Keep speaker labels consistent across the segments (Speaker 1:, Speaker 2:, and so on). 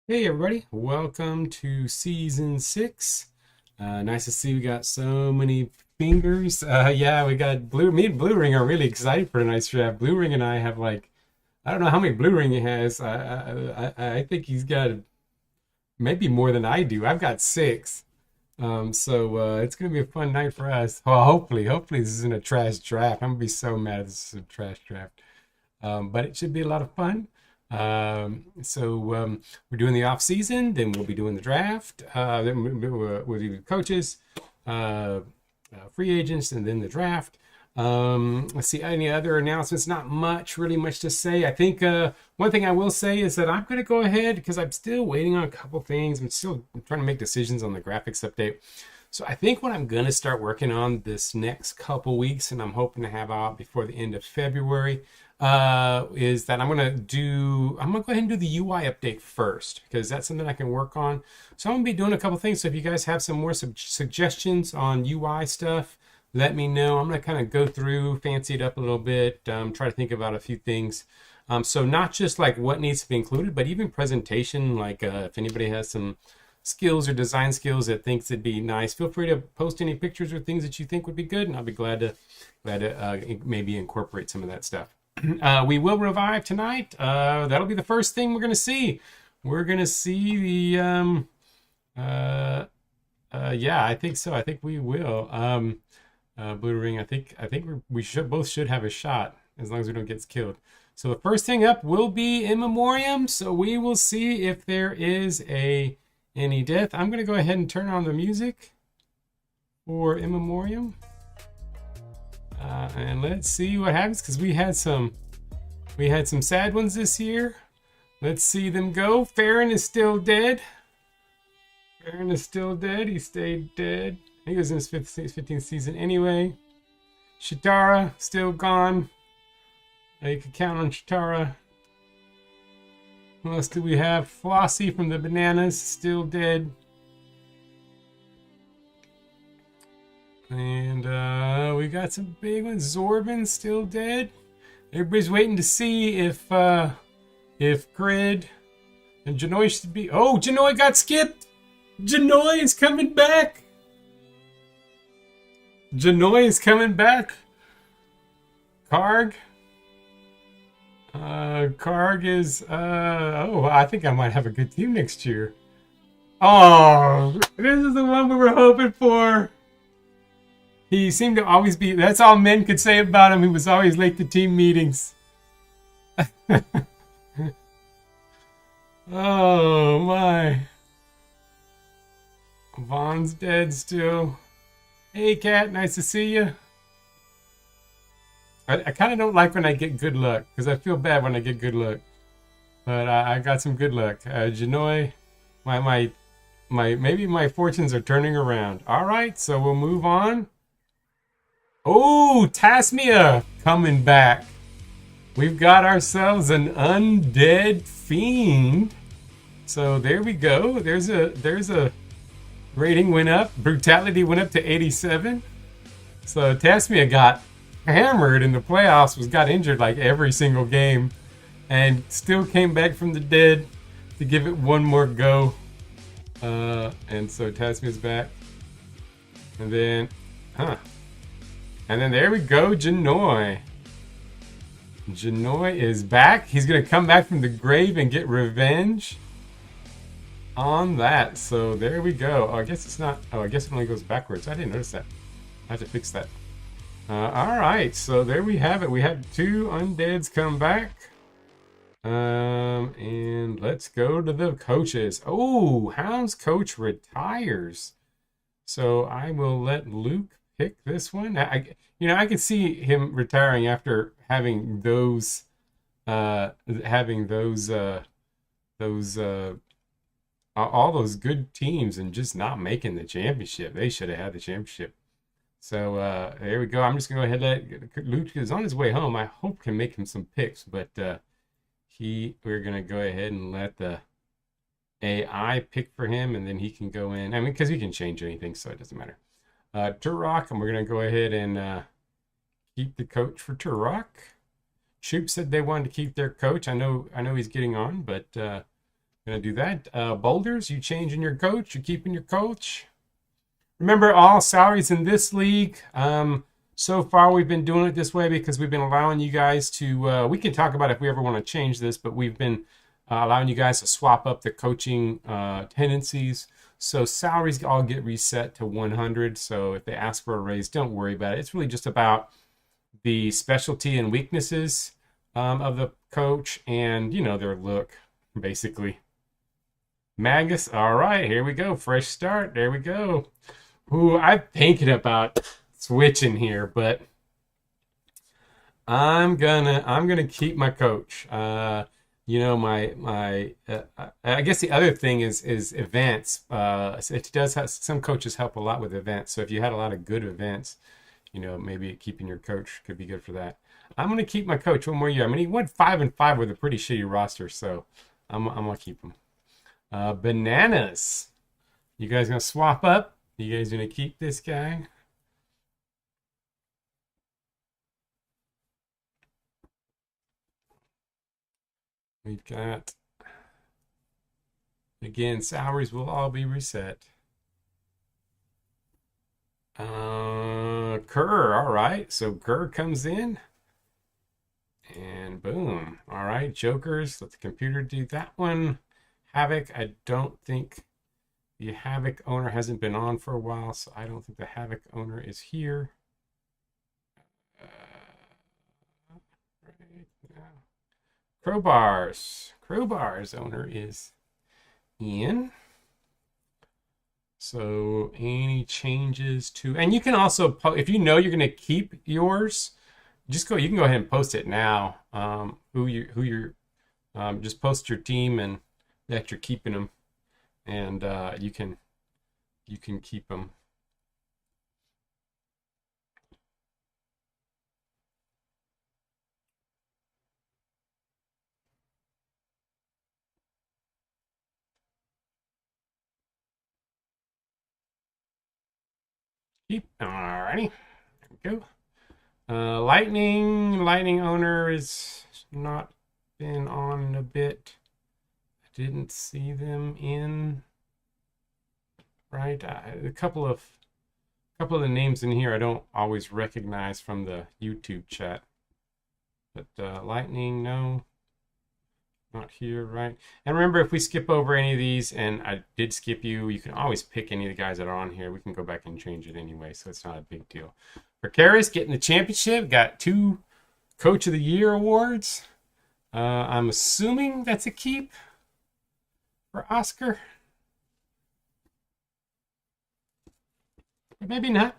Speaker 1: Hey everybody, welcome to season 6. Nice to see we got so many fingers. Yeah, we got me and Blue Ring are really excited for tonight's draft. Blue Ring and I have I don't know how many Blue Ring he has. I think he's got maybe more than I do. I've got 6. So it's gonna be a fun night for us. Well, hopefully this isn't a trash draft. I'm gonna be so mad if this is a trash draft. But it should be a lot of fun. We're doing the off season, then we'll be doing the draft, then we'll do the coaches, free agents, and then the draft. Let's see, any other announcements? Not really much to say. I think one thing I will say is that I'm going to go ahead because I'm still waiting on a couple things. I'm still trying to make decisions on the graphics update. So I think what I'm going to start working on this next couple weeks, and I'm hoping to have out before the end of February, is that I'm going to go ahead and do the UI update first, because that's something I can work on. So I'm going to be doing a couple things. So if you guys have some more suggestions on UI stuff, let me know. I'm going to kind of go through, fancy it up a little bit, try to think about a few things. So not just like what needs to be included, but even presentation, like if anybody has some skills or design skills that thinks it'd be nice, feel free to post any pictures or things that you think would be good, and I'll be glad to maybe incorporate some of that stuff. We will revive tonight. That'll be the first thing we're going to see. We're going to see the yeah, I think so. I think we will. Blue Ring, I think we should have a shot as long as we don't get killed. So the first thing up will be In Memoriam. So we will see if there is any death. I'm going to go ahead and turn on the music for In Memoriam. And let's see what happens, because we had some sad ones this year. Let's see them go. Farron is still dead. He stayed dead. He was in his 15th season anyway. Shitara still gone. You can count on Shitara. What else do we have? Flossie from the Bananas still dead. And we got some big ones. Zorban still dead. Everybody's waiting to see if Grid and Janoi should be. Oh, Janoi got skipped. Janoi is coming back. Karg. Karg is. Oh, I think I might have a good team next year. Oh, this is the one we were hoping for. He seemed to always be, that's all men could say about him. He was always late to team meetings. Oh my. Vaughn's dead still. Hey Kat, nice to see you. I kind of don't like when I get good luck, because I feel bad when I get good luck. But I got some good luck. Janoi, maybe my fortunes are turning around. All right, so we'll move on. Oh, Tasmia coming back. We've got ourselves an undead fiend. So there we go. There's a rating went up. Brutality went up to 87. So Tasmia got hammered in the playoffs, got injured like every single game, and still came back from the dead to give it one more go. And so Tasmia's back. And then, And then there we go, Janoi. Janoi is back. He's going to come back from the grave and get revenge on that. So there we go. Oh, I guess it's not. Oh, I guess it only goes backwards. I didn't notice that. I have to fix that. All right. So there we have it. We have 2 undeads come back. And let's go to the coaches. Oh, Hound's coach retires. So I will let Luke pick this one. I could see him retiring after having those all those good teams and just not making the championship. They should have had the championship. So there we go. I'm just gonna go ahead and let Luke is on his way home. I hope can make him some picks, but we're gonna go ahead and let the AI pick for him, and then he can go in. I mean, because he can change anything, so it doesn't matter. Turok, and we're going to go ahead and keep the coach for Turok. Shoop said they wanted to keep their coach. I know he's getting on, but Gonna do that. Boulders, you changing your coach? You keeping your coach? Remember, all salaries in this league. So far, we've been doing it this way because we've been allowing you guys to. We can talk about if we ever want to change this, but we've been allowing you guys to swap up the coaching tendencies. So salaries all get reset to 100. So if they ask for a raise, don't worry about it. It's really just about the specialty and weaknesses of the coach and their look, basically. Magus, all right, here we go. Fresh start. There we go. Ooh, I'm thinking about switching here, but I'm gonna keep my coach. I guess the other thing is events. It does have some coaches help a lot with events. So if you had a lot of good events, maybe keeping your coach could be good for that. I'm gonna keep my coach one more year. I mean, he went 5-5 with a pretty shitty roster, so I'm gonna keep him. Bananas. You guys gonna swap up? You guys gonna keep this guy? We've got, again, salaries will all be reset. Kerr, all right. So Kerr comes in and boom. All right, Jokers, let the computer do that one. Havoc, I don't think the Havoc owner hasn't been on for a while, so I don't think the Havoc owner is here. Right now. Crowbar's owner is in. So any changes to, and you can also, if you know you're going to keep yours, you can go ahead and post it now. Who you're, just post your team and that you're keeping them, and you can keep them. Alrighty, there we go. Lightning owner is not been on in a bit. I didn't see them in. Right, a couple of the names in here I don't always recognize from the YouTube chat. But Lightning, no, not here, right? And remember, if we skip over any of these, and I did skip you, you can always pick any of the guys that are on here. We can go back and change it anyway, so it's not a big deal. Precaris getting the championship, got 2 Coach of the Year awards. I'm assuming that's a keep for Oscar. Maybe not.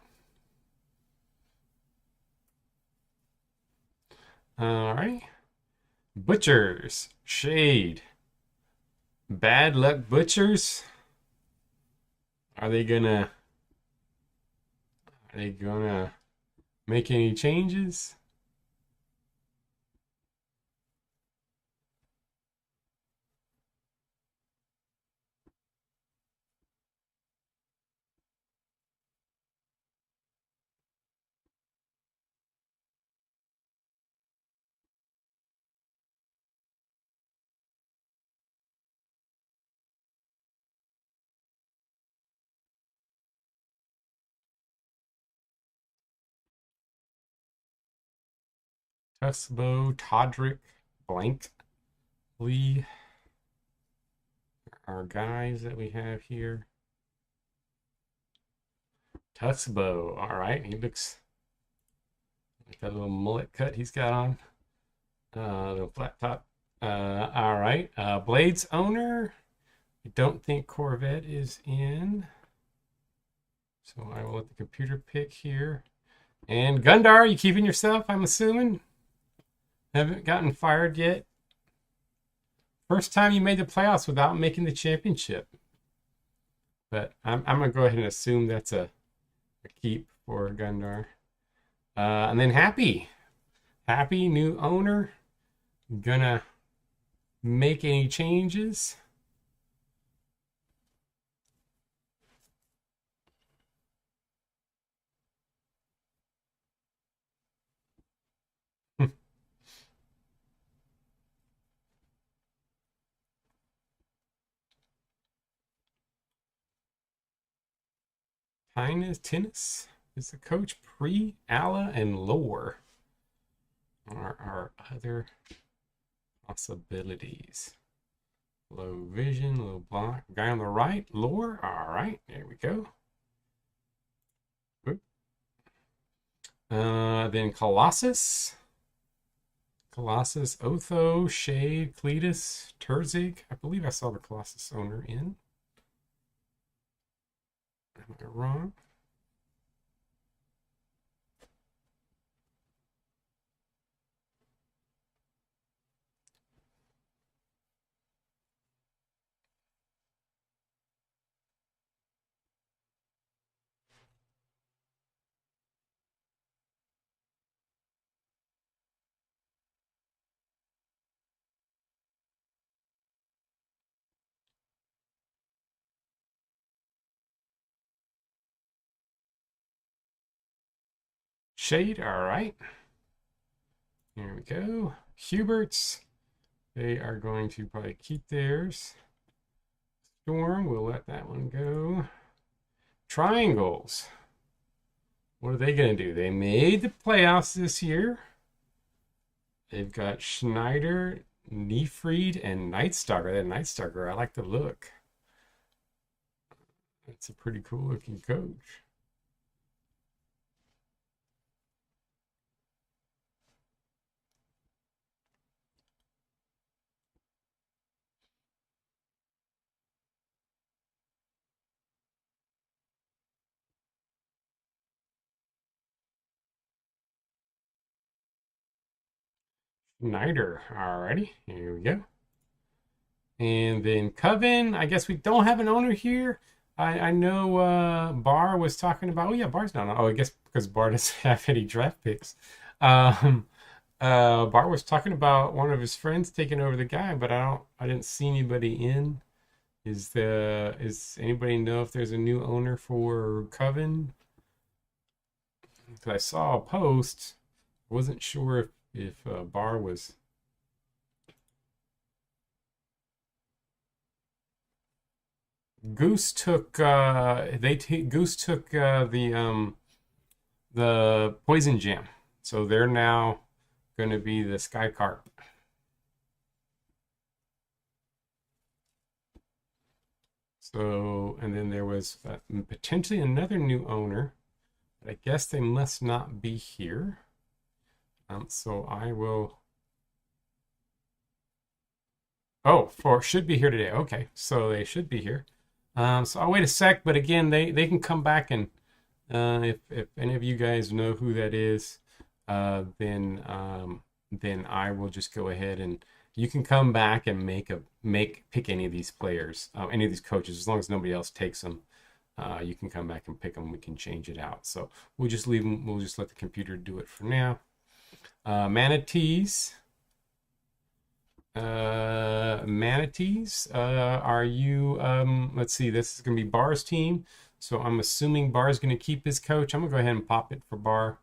Speaker 1: All right. Butchers. Shade. Bad luck butchers. Are they gonna make any changes? Tusbo, Todrick, Blank, Lee. Our guys that we have here. Tusbo, all right. He looks like that little mullet cut he's got on. The flat top. All right. Blades owner. I don't think Corvette is in. So I will let the computer pick here. And Gundar, you keeping yourself, I'm assuming? Haven't gotten fired yet. First time you made the playoffs without making the championship. But I'm going to go ahead and assume that's a keep for Gundar. And then Happy. Happy, new owner. Gonna make any changes. Tennis is the coach. Pre, Alla, and Lore are our other possibilities. Low vision, low block. Guy on the right, Lore. All right, there we go. Then Colossus. Colossus, Otho, Shade, Cletus, Turzig. I believe I saw the Colossus owner in. Am I wrong? Shade, all right. Here we go. Hubert's. They are going to probably keep theirs. Storm, we'll let that one go. Triangles. What are they going to do? They made the playoffs this year. They've got Schneider, Neefried, and Nightstalker. That Nightstalker, I like the look. That's a pretty cool looking coach. Schneider, alrighty, here we go. And then Coven, I guess we don't have an owner here. I know Bar was talking about, oh yeah, Bar's not on. Oh, I guess because Bar doesn't have any draft picks. Um, Bar was talking about one of his friends taking over the guy, but I didn't see anybody in. Is anybody know if there's a new owner for Coven? Because I saw a post. I wasn't sure if Bar was. Goose took Goose took the Poison Jam, so they're now going to be the Sky Carp. So, and then there was potentially another new owner, but I guess they must not be here. So I will. Oh, should be here today. Okay, so they should be here. So I'll wait a sec, but again, they can come back and if any of you guys know who that is, then I will just go ahead and you can come back and pick any of these players, any of these coaches, as long as nobody else takes them. You can come back and pick them. We can change it out. So we'll just leave them. We'll just let the computer do it for now. Manatees. Are you let's see, this is gonna be Bar's team, so I'm assuming Bar's gonna keep his coach. I'm gonna go ahead and pop it for Bar.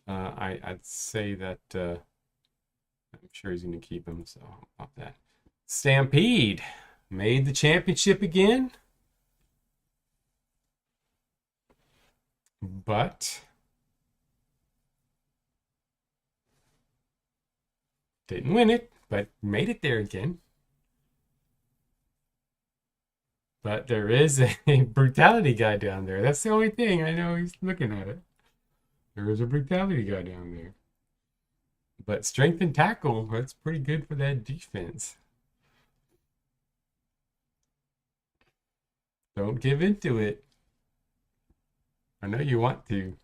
Speaker 1: I'd say that I'm sure he's gonna keep him, so I'll pop that. Stampede made the championship again, but didn't win it, but made it there again. But there is a brutality guy down there. That's the only thing. I know he's looking at it. There is a brutality guy down there. But strength and tackle, that's pretty good for that defense. Don't give into it. I know you want to.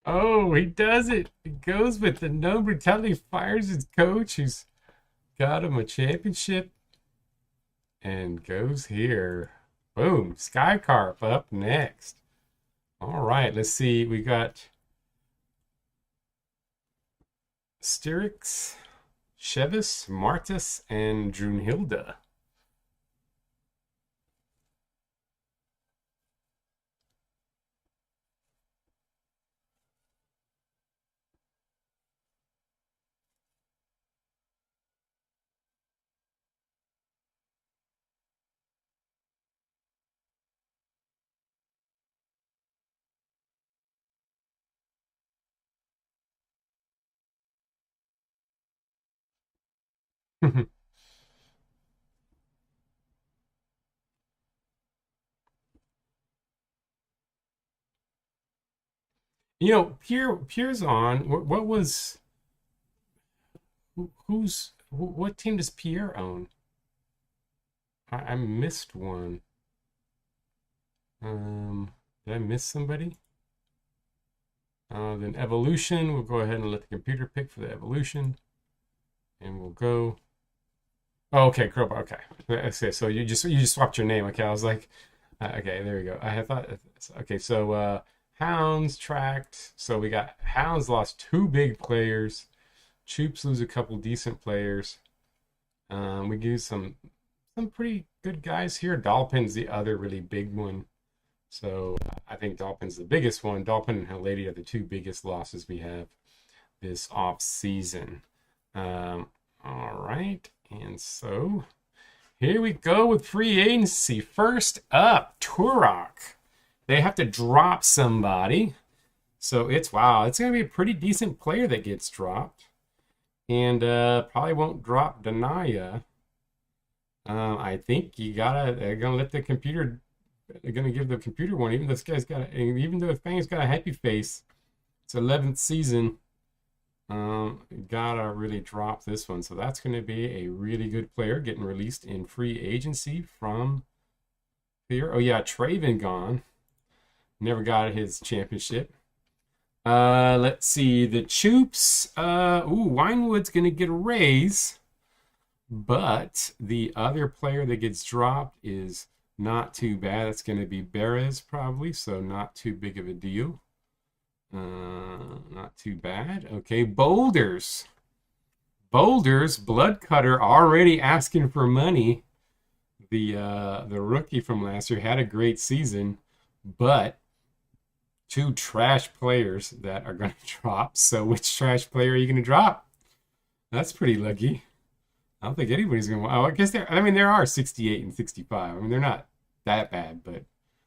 Speaker 1: Oh, he does it. He goes with the no brutality, fires his coach who's got him a championship. and goes here. Boom. Skycarp up next. All right, let's see. We got Styx, Chevis, Martis, and Drunhilda. Pierre's on. What was what team does Pierre own? I missed one. Did I miss somebody? Then evolution. We'll go ahead and let the computer pick for the evolution, and we'll go. Oh, okay, Crowbar. Okay, okay. So you just swapped your name. Okay, I was like, okay, there we go. I thought. Okay, so Hounds tracked. So we got Hounds lost two big players. Choops lose a couple decent players. We use some pretty good guys here. Dolphin's the other really big one. So I think Dolphin's the biggest one. Dolphin and Halady are the two biggest losses we have this off season. All right, and so here we go with free agency. First up, Turok. They have to drop somebody. So it's going to be a pretty decent player that gets dropped. And probably won't drop Denia. I think they're gonna let the computer. They're gonna give the computer one, even though Fang's got a happy face. It's 11th season. Gotta really drop this one. So that's gonna be a really good player getting released in free agency from here. Oh yeah, Traven gone. Never got his championship. Let's see. The Choops. Winewood's gonna get a raise. But the other player that gets dropped is not too bad. That's going to be Beres probably, so not too big of a deal. Not too bad. Okay, Boulders. Blood Cutter already asking for money. The rookie from last year had a great season, but two trash players that are going to drop. So which trash player are you going to drop? That's pretty lucky. I don't think anybody's gonna. Oh, I guess there. I mean, there are 68 and 65. I mean, they're not that bad, but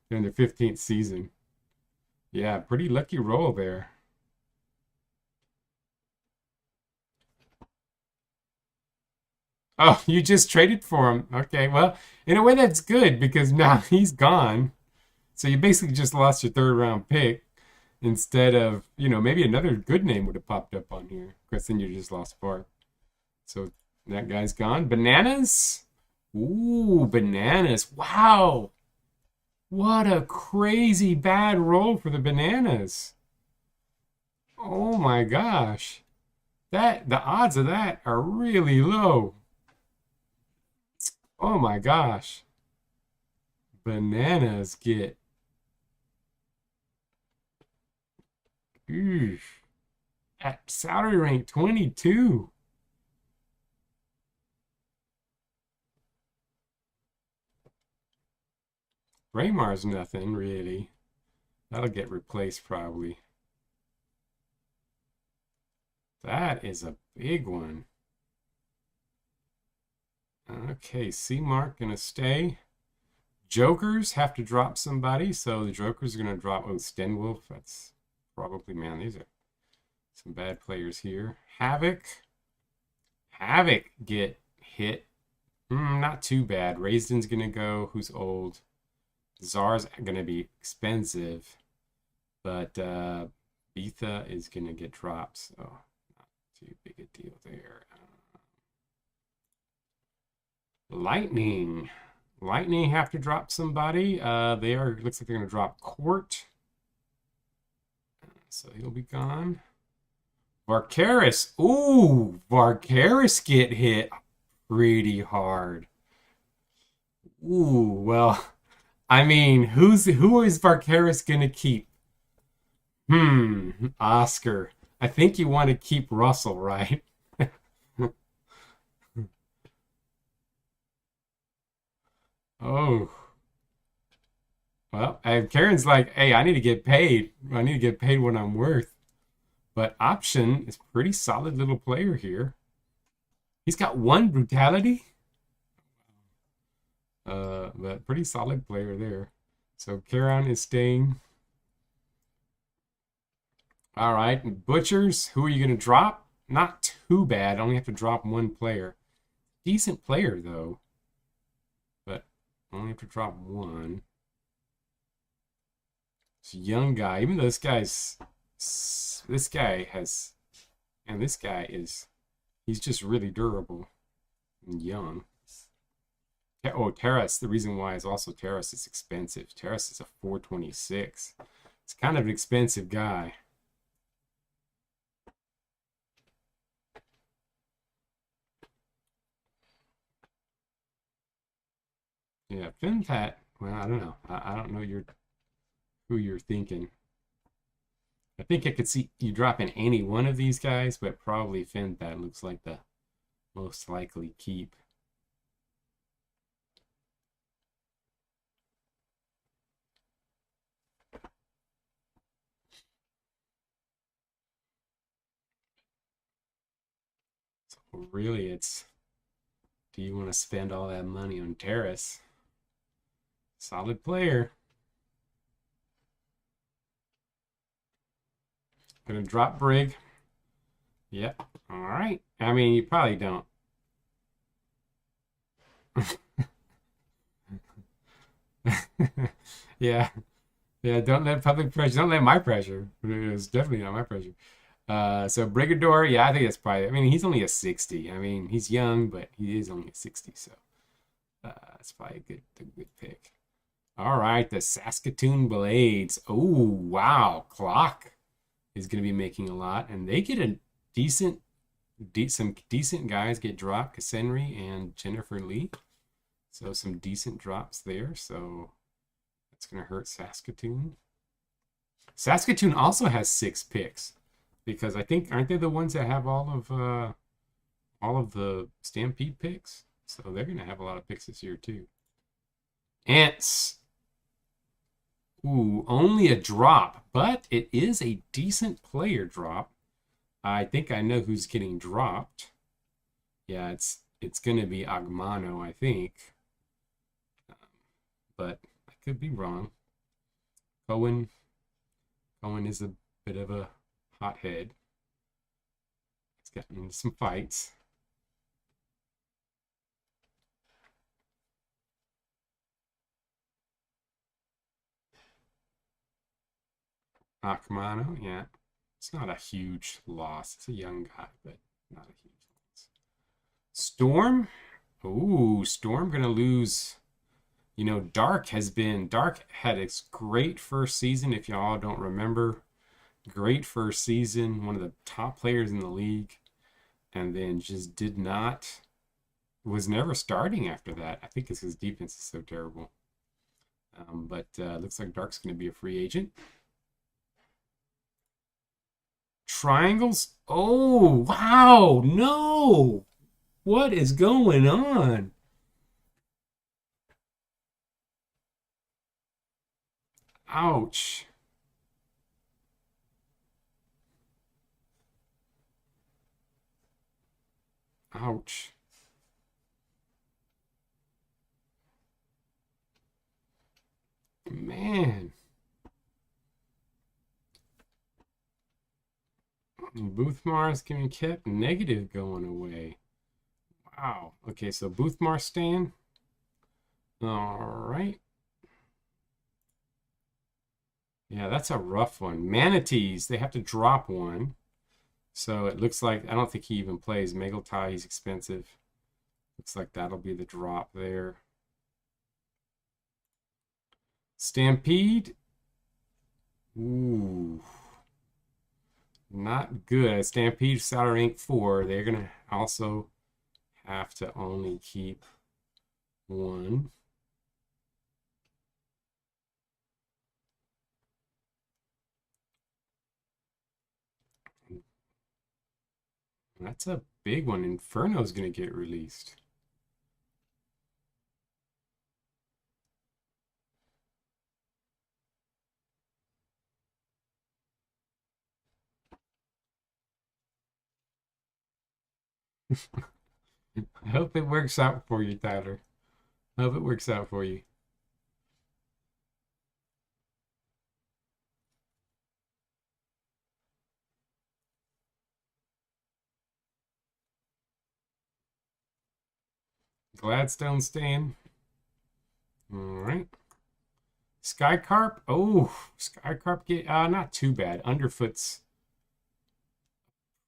Speaker 1: they're in their 15th season. Yeah, pretty lucky roll there. Oh, you just traded for him. Okay, well, in a way that's good because now he's gone. So you basically just lost your third round pick instead of, maybe another good name would have popped up on here. Because then you just lost Bart. So that guy's gone. Bananas? Ooh, bananas. Wow. What a crazy bad roll for the bananas. Oh my gosh. The odds of that are really low. Oh my gosh. Bananas get oof, at salary rank 22. Raymar's nothing really. That'll get replaced probably. That is a big one. Okay, C-Mark gonna stay. Jokers have to drop somebody, so the Jokers are gonna drop Stenwolf. That's probably, man, these are some bad players here. Havoc get hit. Not too bad. Raisden's gonna go. Who's old? Czar's gonna be expensive, but Betha is gonna get dropped, so not too big a deal there. Lightning have to drop somebody. Looks like they're gonna drop Court, so he'll be gone. Varkaris, Varkaris get hit pretty hard. Ooh, well, I mean, who is Barkeris gonna keep? Oscar. I think you want to keep Russell, right? Oh, well, and Karen's like, hey, I need to get paid. I need to get paid what I'm worth. But Option is pretty solid little player here. He's got one brutality, but pretty solid player there. So Karen is staying. All right, Butchers, who are you going to drop? Not too bad. Only have to drop one player. Decent player, though. But only have to drop one. It's a young guy. Even though this guy's... This guy has... And this guy is... He's just really durable and young. Oh, Terrace. The reason why is also Terrace is expensive. Terrace is a 426. It's kind of an expensive guy. Yeah, Fintat. Well, I don't know. I don't know who you're thinking. I think I could see you dropping any one of these guys, but probably Fintat looks like the most likely keep. So really, it's do you want to spend all that money on Terrace? Solid player. Gonna drop Brig. Yep. All right. I mean, you probably don't. Yeah. Yeah. Don't let public pressure. Don't let my pressure. It's definitely not my pressure. So Brigador, yeah, I think that's probably. I mean, he's only a 60. I mean, he's young, but he is only a 60. So that's probably a good pick. All right, the Saskatoon Blades. Oh wow, Clock is going to be making a lot, and they get a some decent guys get dropped. Casenri and Jennifer Lee, so some decent drops there. So that's going to hurt Saskatoon. Saskatoon also has 6 picks because I think aren't they the ones that have all of the Stampede picks? So they're going to have a lot of picks this year too. Ants. Ooh, only a drop, but it is a decent player drop. I think I know who's getting dropped. Yeah, it's gonna be Agmano, I think. But I could be wrong. Cohen is a bit of a hothead. He's gotten into some fights. Agmano, yeah. It's not a huge loss. It's a young guy, but not a huge loss. Storm? Ooh, Storm gonna lose. You know, Dark had its great first season, if y'all don't remember. Great first season, one of the top players in the league, and then just did not, was never starting after that. I think because his defense is so terrible. But looks like Dark's going to be a free agent. Triangles? Oh, wow. No. What is going on? Ouch. Ouch. Man. Boothmar's getting kept negative going away. Wow. Okay, so Boothmar staying. All right. Yeah, that's a rough one. Manatees, they have to drop one. So it looks like, I don't think he even plays. Megaltai, he's expensive. Looks like that'll be the drop there. Stampede. Ooh. Not good. Stampede, Sour Ink 4. They're going to also have to only keep one. That's a big one. Inferno's going to get released. I hope it works out for you, Tyler. I hope it works out for you. Gladstone stain. All right. Skycarp. Oh, Skycarp get not too bad. Underfoot's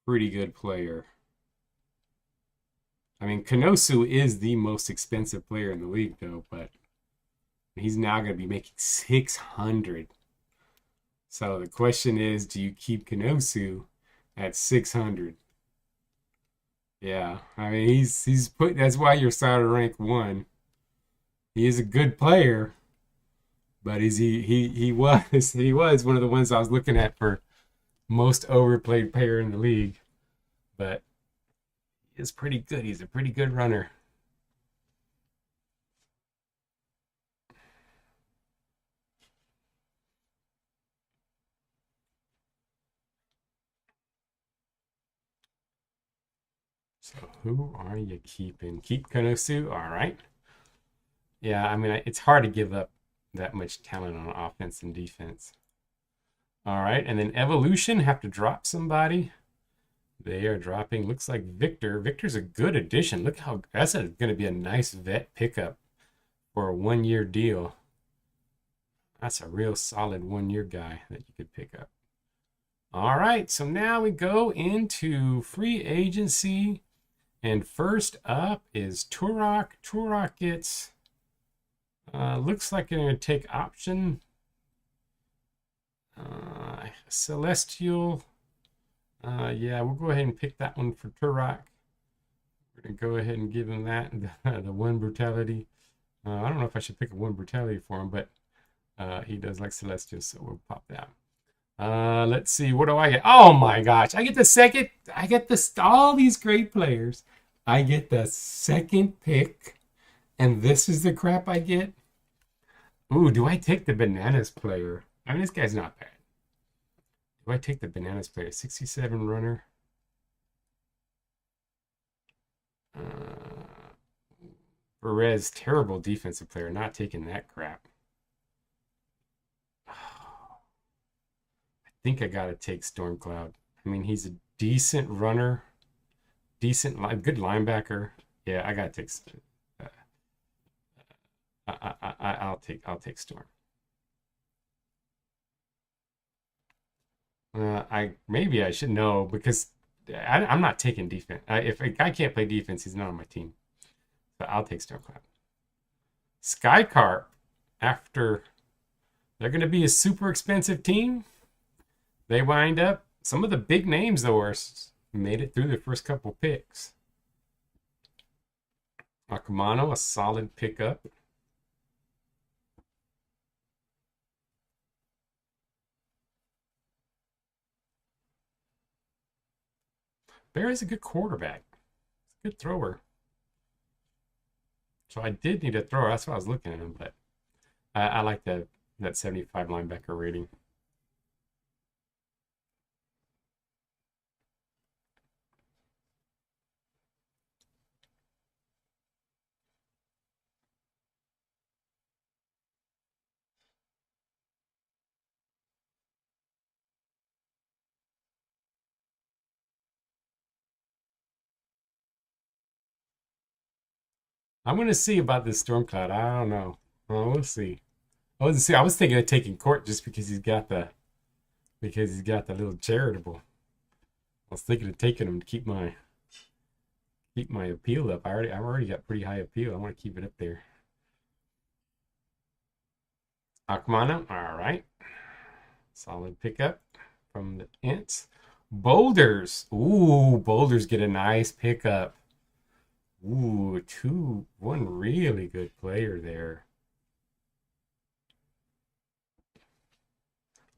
Speaker 1: pretty good player. I mean, Kanosu is the most expensive player in the league, though, but he's now going to be making 600. So the question is, do you keep Kanosu at 600? Yeah, I mean he's put. That's why you're starting rank one. He is a good player, but he was he was one of the ones I was looking at for most overplayed player in the league. But he's pretty good. He's a pretty good runner. So who are you keeping? Keep Kanosu. All right. Yeah, I mean it's hard to give up that much talent on offense and defense. All right, and then Evolution have to drop somebody. They are dropping. Looks like Victor. Victor's a good addition. Look how that's going to be a nice vet pickup for a 1-year deal. That's a real solid 1-year guy that you could pick up. All right, so now we go into free agency. And first up is Turok. Turok gets, looks like they're going to take option. Celestial. Yeah, we'll go ahead and pick that one for Turok. We're going to go ahead and give him that, the one brutality. I don't know if I should pick a one brutality for him, but he does like Celestial, so we'll pop that. Let's see, what do I get? Oh my gosh, I get the second, I get this, all these great players. I get the second pick, and this is the crap I get? Ooh, do I take the Bananas player? I mean, this guy's not bad. Do I take the Bananas player? 67 runner. Perez, terrible defensive player, not taking that crap. I think I gotta take Stormcloud. I mean, he's a decent runner, decent, good linebacker. Yeah, I gotta take. I'll take Storm. Maybe I should know because I'm not taking defense. If a guy can't play defense, he's not on my team. So I'll take Stormcloud. Skycarp, after they're going to be a super expensive team, they wind up. Some of the big names though are made it through the first couple picks. Akamano, a solid pickup. Barry's a good quarterback. Good thrower. So I did need a thrower. That's why I was looking at him, but I like that 75 linebacker rating. I'm gonna see about this Stormcloud. I don't know. Well, we'll see. I was thinking of taking Court just because he's got the little charitable. I was thinking of taking him to keep my appeal up. I've already got pretty high appeal. I want to keep it up there. Akmana, all right. Solid pickup from the Ents. Boulders. Ooh, Boulders get a nice pickup. Ooh, one really good player there.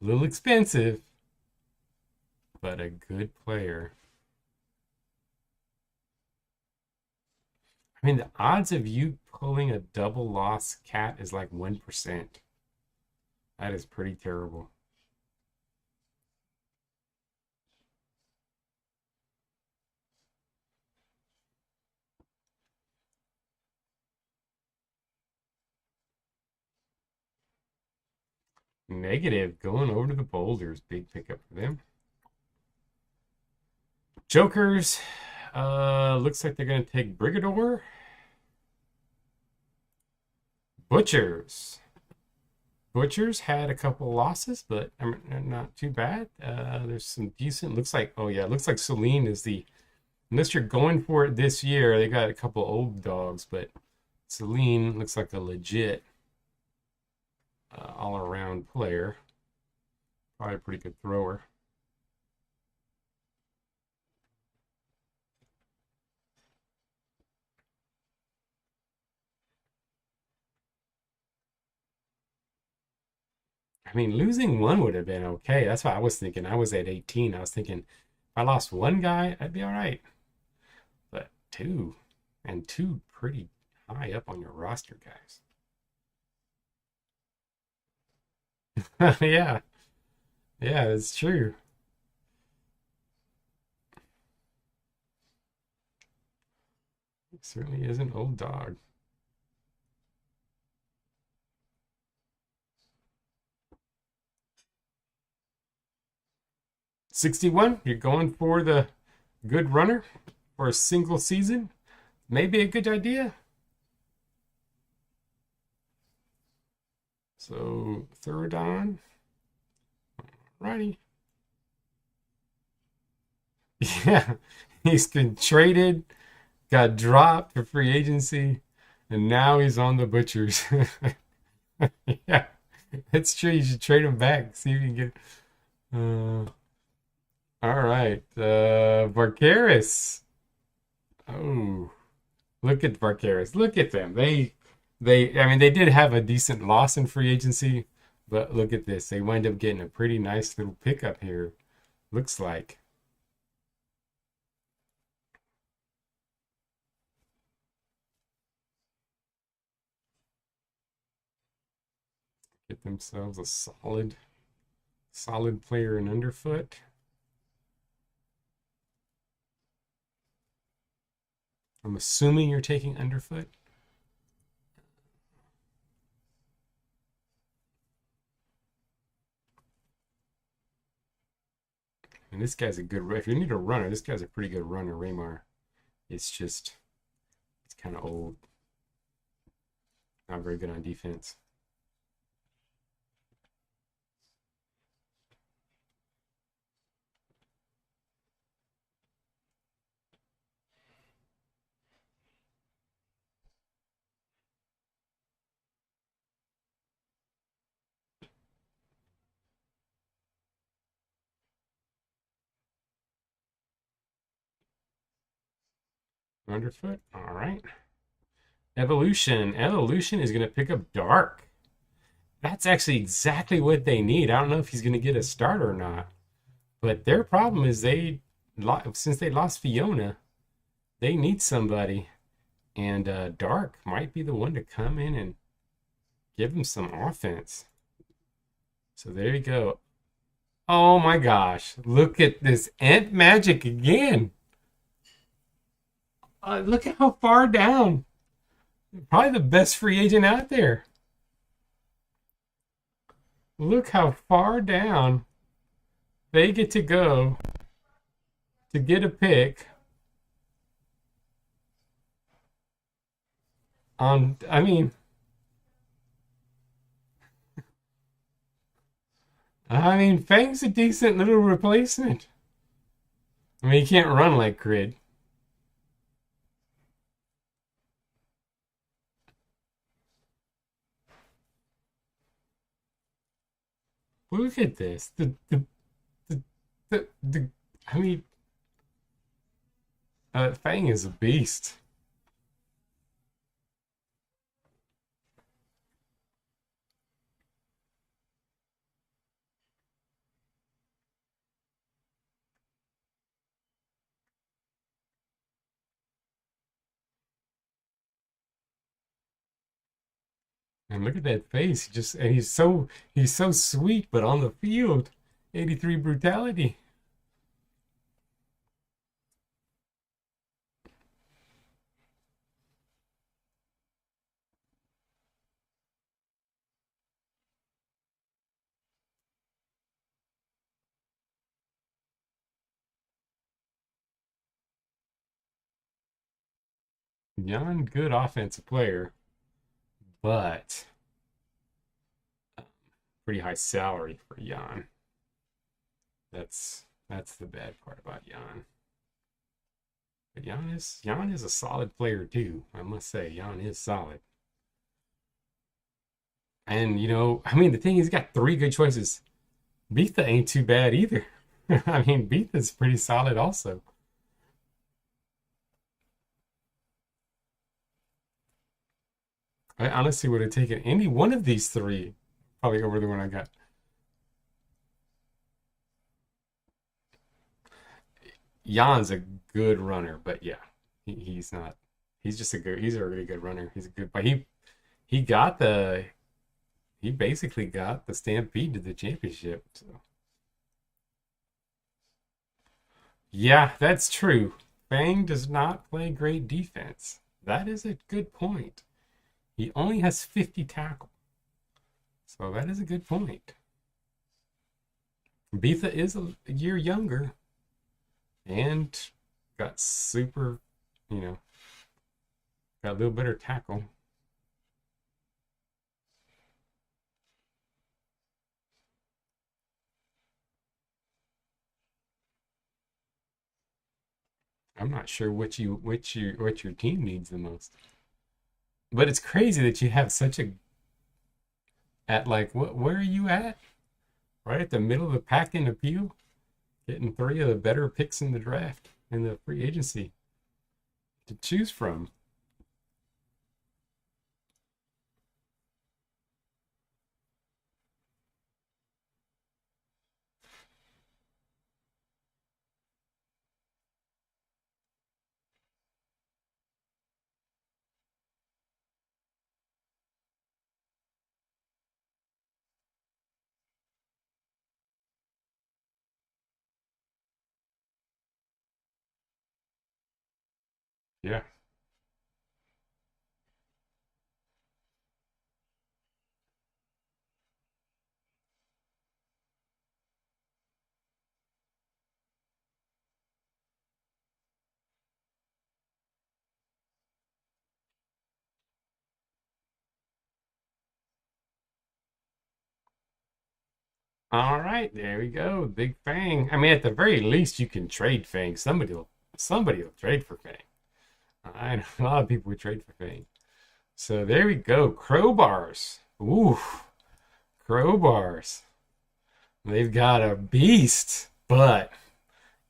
Speaker 1: A little expensive, but a good player. I mean, the odds of you pulling a double loss cat is like 1%. That is pretty terrible. Negative, going over to the Boulders. Big pickup for them. Jokers, looks like they're going to take Brigador. Butchers. Butchers had a couple losses, but not too bad. There's some decent. Looks like, oh yeah, looks like Celine is the. Unless you're going for it this year, they got a couple old dogs, but Celine looks like a legit all-around player. Probably a pretty good thrower. I mean, losing one would have been okay. That's what I was thinking. I was at 18. I was thinking if I lost one guy, I'd be all right. But two, and two pretty high up on your roster, guys. Yeah, yeah, it's true. It certainly is an old dog. 61, you're going for the good runner for a single season. Maybe a good idea. So third on. Righty. Yeah. He's been traded, got dropped for free agency, and now he's on the Butchers. Yeah. It's true. You should trade him back. See if you can get. All right. Barcaris. Oh, look at Barcaris. Look at them. I mean, they did have a decent loss in free agency, but look at this. They wind up getting a pretty nice little pickup here. Looks like. Get themselves a solid player in underfoot. I'm assuming you're taking underfoot. And this guy's a good. If you need a runner, this guy's a pretty good runner, Raymar. It's just, it's kind of old. Not very good on defense. Underfoot. All right. Evolution. Evolution is going to pick up Dark. That's actually exactly what they need. I don't know if he's going to get a start or not. But their problem is since they lost Fiona, they need somebody. And Dark might be the one to come in and give them some offense. So there you go. Oh my gosh. Look at this Ant Magic again. Look at how far down. Probably the best free agent out there. Look how far down they get to go to get a pick on. I mean, Fang's a decent little replacement. I mean, he can't run like Grid. Look at this. The I mean, Fang is a beast. And look at that face. And he's so sweet, but on the field, 83 brutality. Jan, good offensive player, but pretty high salary for Jan. That's the bad part about Jan. But Jan is a solid player too. I must say, Jan is solid. And I mean, the thing is, he's got three good choices. Bitha ain't too bad either. I mean, Bitha's pretty solid also. I honestly would have taken any one of these three probably over the one I got. Jan's a good runner, but yeah, he's not. He's just a good. He's a really good runner. He's a good, but he got the. He basically got the Stampede to the championship. So yeah, that's true. Fang does not play great defense. That is a good point. He only has 50 tackle. So that is a good point. Bitha is a year younger and got super, you know, got a little better tackle. I'm not sure what your team needs the most. But it's crazy that you have such a at like what where are you at? Right at the middle of the pack in appeal, getting three of the better picks in the draft in the free agency to choose from. Yeah. All right, there we go. Big Fang. I mean, at the very least, you can trade Fang. Somebody will trade for Fang. I know a lot of people would trade for Fang. So there we go. Crowbars. Ooh, crowbars. They've got a beast, but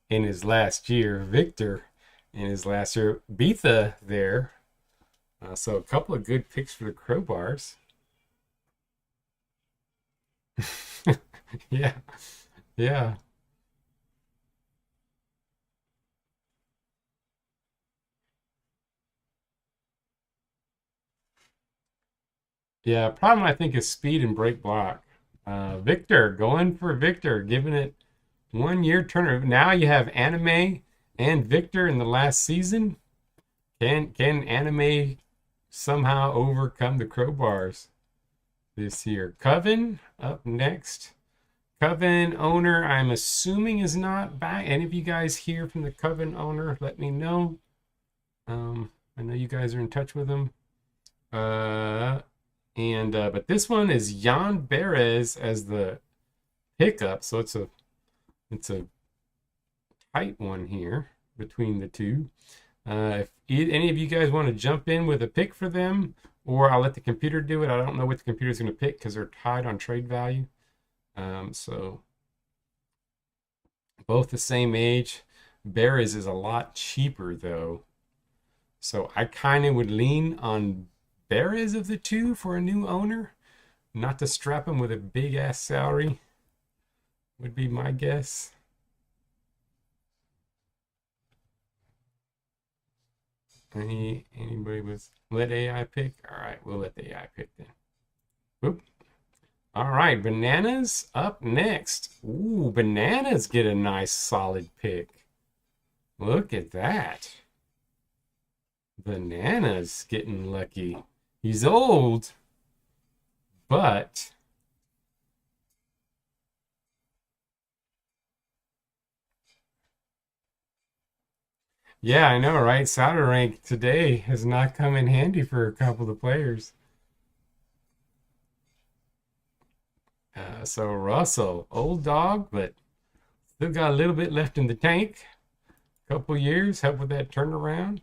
Speaker 1: in his last year, Victor in his last year, Bitha there. So a couple of good picks for the crowbars. Yeah, yeah, yeah. Problem I think is speed and break block. Victor going for Victor, giving it 1 year turner. Now you have Anime and Victor in the last season. Can Anime somehow overcome the crowbars this year? Coven up next. Coven owner, I'm assuming is not back. Any of you guys hear from the Coven owner? Let me know. I know you guys are in touch with him. Uh, and but this one is Jan Perez as the pickup, so it's a tight one here between the two. If any of you guys want to jump in with a pick for them, or I'll let the computer do it. I don't know what the computer's going to pick because they're tied on trade value. So both the same age. Bears is a lot cheaper though. So I kind of would lean on Bears of the two for a new owner, not to strap him with a big ass salary, would be my guess. Anybody with let AI pick? All right, we'll let the AI pick then. Oop. All right, bananas up next. Ooh, bananas get a nice solid pick. Look at that. Bananas getting lucky. He's old, but yeah, I know, right? Solder rank today has not come in handy for a couple of players. So Russell, old dog, but still got a little bit left in the tank. Couple years, help with that turnaround.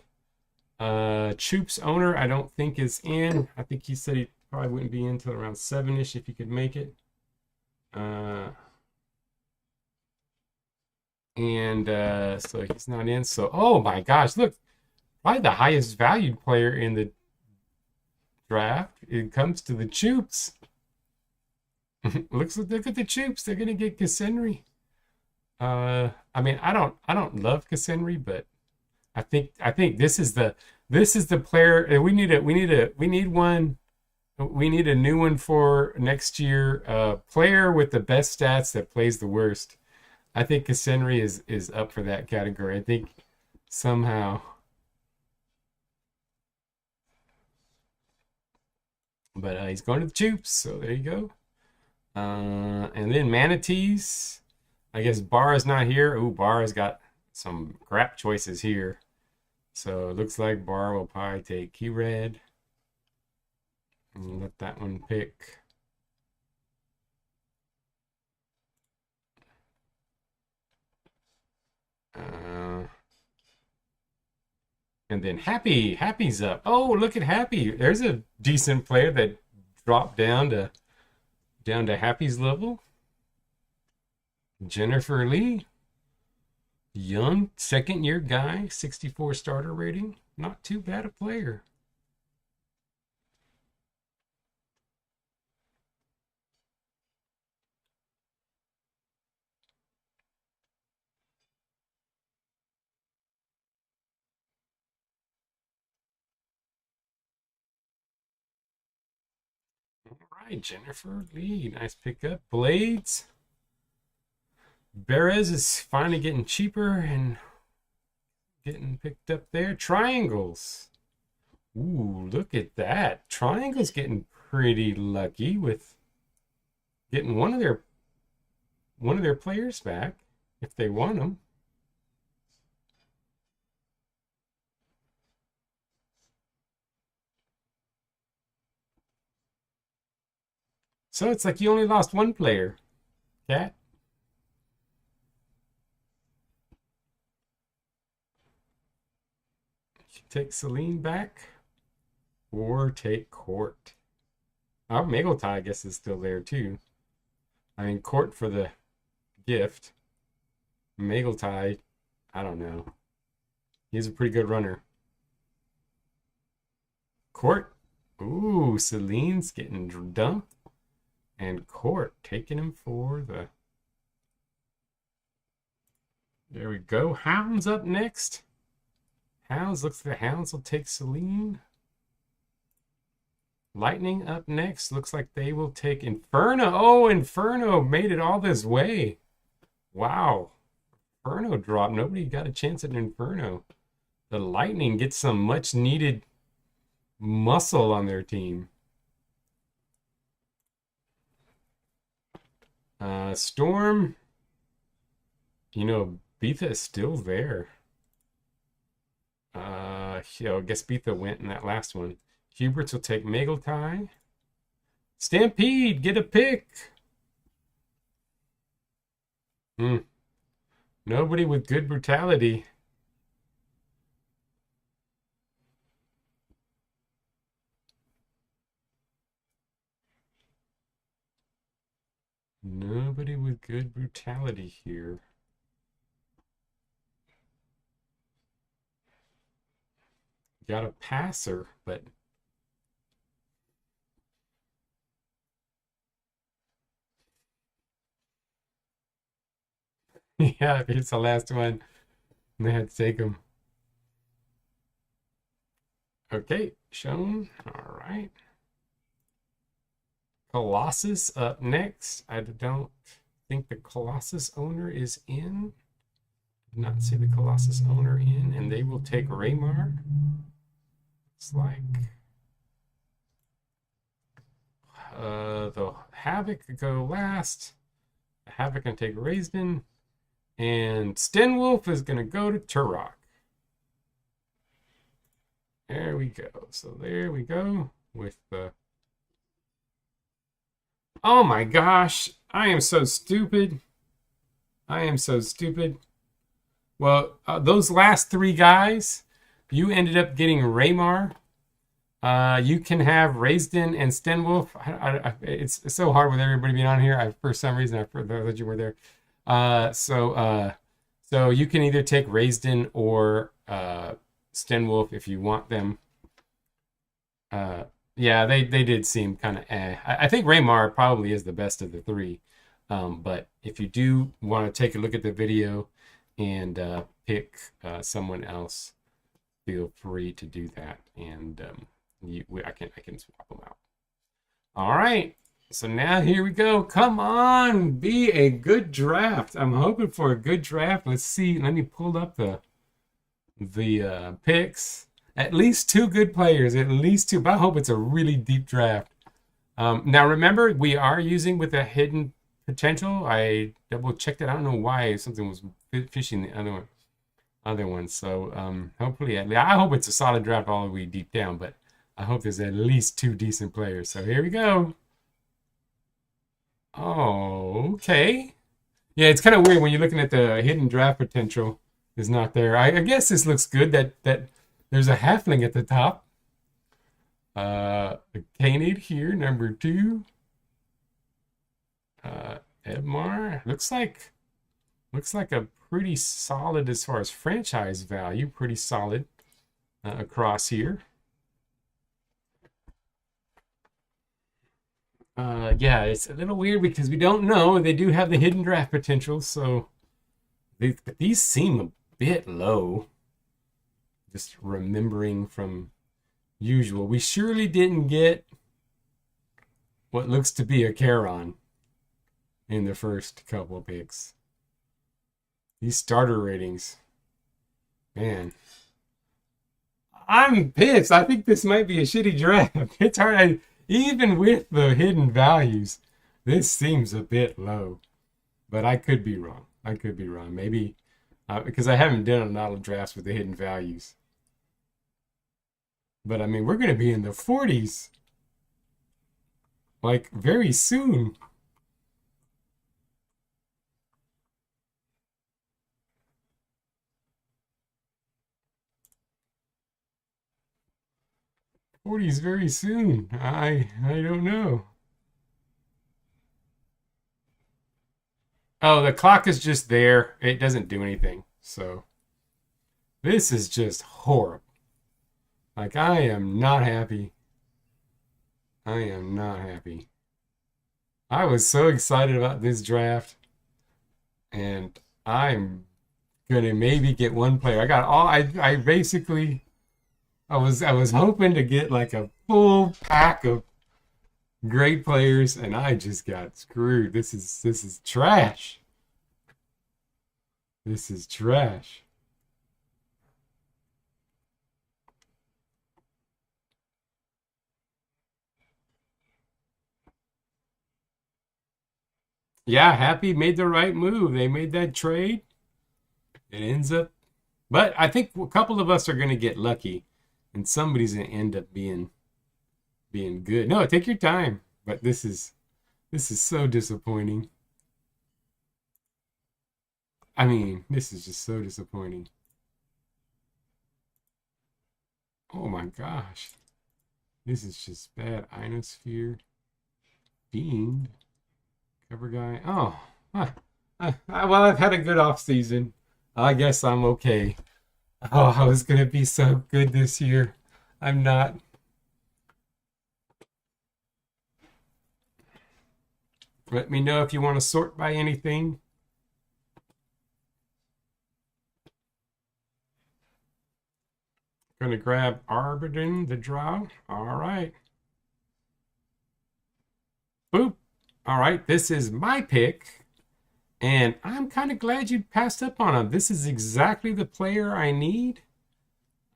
Speaker 1: Choop's owner, I don't think is in. I think he said he probably wouldn't be in until around 7-ish if he could make it. So he's not in. So, oh my gosh, look, probably the highest valued player in the draft. It comes to the Choops. Look at the Choops. They're gonna get Casenry. I mean, I don't love Casenry, but I think this is the player we need a new one for next year. Player with the best stats that plays the worst. I think Casenry is up for that category. I think somehow, but he's going to the Choops, so there you go. And then manatees. I guess Barra's not here. Ooh, Barra's got some crap choices here. So it looks like Barra will probably take Key Red. And let that one pick. And then Happy's up. Oh, look at Happy. There's a decent player that dropped down to Happy's level. Jennifer Lee. Young, second year guy, 64 starter rating. Not too bad a player. All right, Jennifer Lee. Nice pickup. Blades. Perez is finally getting cheaper and getting picked up there. Triangles. Ooh, look at that. Triangles getting pretty lucky with getting one of their players back if they want them. So it's like you only lost one player. Cat. Take Celine back or take Court. Oh, Magotai, I guess, is still there too. I mean, Court for the gift. Magotai, I don't know. He's a pretty good runner. Court. Ooh, Celine's getting dumped. And Court taking him for the... There we go. Hounds up next. Hounds, looks like the Hounds will take Celine. Lightning up next. Looks like they will take Inferno. Oh, Inferno made it all this way. Wow. Inferno dropped. Nobody got a chance at Inferno. The Lightning gets some much needed muscle on their team. Storm. Beatha is still there. I guess Beatha went in that last one. Huberts will take Magotai. Stampede, get a pick. Nobody with good brutality. Nobody with good brutality here. Got a passer, but yeah, it's the last one. They had to take him. Okay, shown. All right. Colossus up next. I don't think the Colossus owner is in. Did not see the Colossus owner in, and they will take Raymar. It's like the Havoc go last. The Havoc can take Raisden, and Stenwolf is gonna go to Turok. There we go. So there we go with the. Oh my gosh! I am so stupid. I am so stupid. Well, those last three guys, you ended up getting Raymar. You can have Raisden and Stenwolf. It's so hard with everybody being on here. For some reason, I thought you were there. So you can either take Raisden or Stenwolf if you want them. Yeah, they did seem kind of eh. I think Raymar probably is the best of the three. But if you do want to take a look at the video and pick someone else, feel free to do that. And I can swap them out. All right. So now here we go. Come on, be a good draft. I'm hoping for a good draft. Let's see. Let me pull up the picks. At least two good players. At least two. But I hope it's a really deep draft. Now remember, we are using with a hidden potential. I double checked it. I don't know why something was fishing the other one. So hopefully, I hope it's a solid draft all the way deep down. But I hope there's at least two decent players. So here we go. Oh, okay. Yeah, it's kind of weird when you're looking at the hidden draft potential is not there. I guess this looks good that there's a halfling at the top. A Canid here, number 2. Edmar looks like a pretty solid as far as franchise value. Pretty solid across here. Yeah, it's a little weird because we don't know. They do have the hidden draft potential, so these seem a bit low. Just remembering from usual. We surely didn't get what looks to be a Charon in the first couple of picks. These starter ratings. Man. I'm pissed. I think this might be a shitty draft. It's hard. Even with the hidden values, this seems a bit low. But I could be wrong. Maybe because I haven't done a lot of drafts with the hidden values. But I mean, we're going to be in the 40s. Like, very soon. '40s very soon. I don't know. Oh, the clock is just there. It doesn't do anything. So this is just horrible. Like, I am not happy. I am not happy. I was so excited about this draft. And I'm gonna maybe get one player. I basically I was hoping to get like a full pack of great players, and I just got screwed. This is trash. This is trash. Yeah, Happy made the right move. They made that trade. It ends up, but I think a couple of us are going to get lucky, and somebody's going to end up being good. No, take your time. But this is so disappointing. I mean, this is just so disappointing. Oh my gosh. This is just bad. Ionosphere. Fiend. Cover guy. Oh. Well, I've had a good off season. I guess I'm okay. Oh, I was going to be so good this year. I'm not. Let me know if you want to sort by anything. Gonna grab Arbidin, the draw. All right. Boop. All right, this is my pick. And I'm kind of glad you passed up on him. This is exactly the player I need.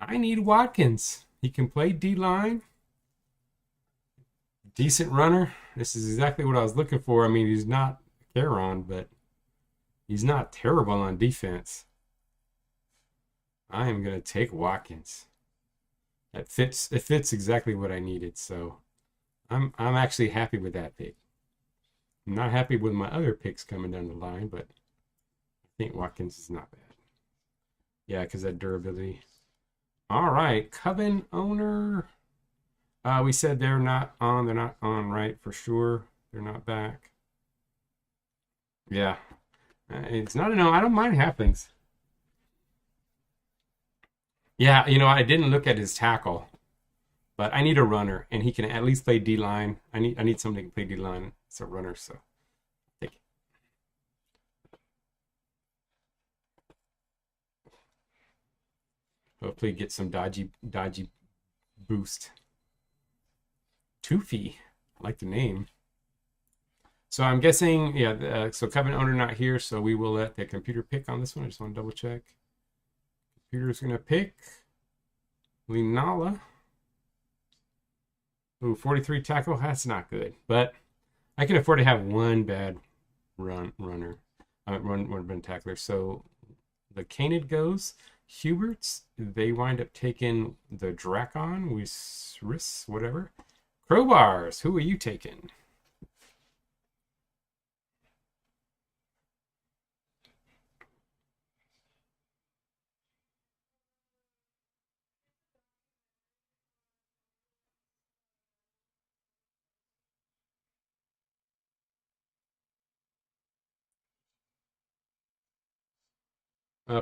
Speaker 1: I need Watkins. He can play D-line. Decent runner. This is exactly what I was looking for. I mean, he's not Caron, but he's not terrible on defense. I am going to take Watkins. It fits exactly what I needed. So I'm actually happy with that pick. I'm not happy with my other picks coming down the line, but I think Watkins is not bad. Yeah, because that durability. All right, Coven owner. We said they're not on. They're not on, right? For sure. They're not back. Yeah. It's not a no. I don't mind happens. Yeah, I didn't look at his tackle, but I need a runner, and he can at least play D line. I need somebody who can play D line. It's a runner, so take it. Hopefully, get some dodgy boost. Toofy, I like the name. So I'm guessing, yeah. So Covenant owner not here, so we will let the computer pick on this one. I just want to double check. Computer's gonna pick Linala. Ooh, 43 tackle. That's not good, but I can afford to have one bad runner, run tackler. So the Canid goes. Huberts, they wind up taking the Dracon, Ris, whatever. Crowbars, who are you taking?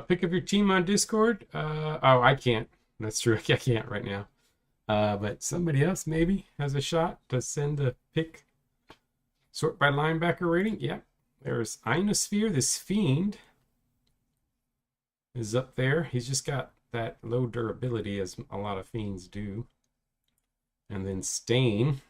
Speaker 1: Pick up your team on Discord. Oh, I can't. That's true. I can't right now. But somebody else maybe has a shot to send a pick. Sort by linebacker rating. Yep. There's Ionosphere. This Fiend is up there. He's just got that low durability, as a lot of Fiends do. And then Stain.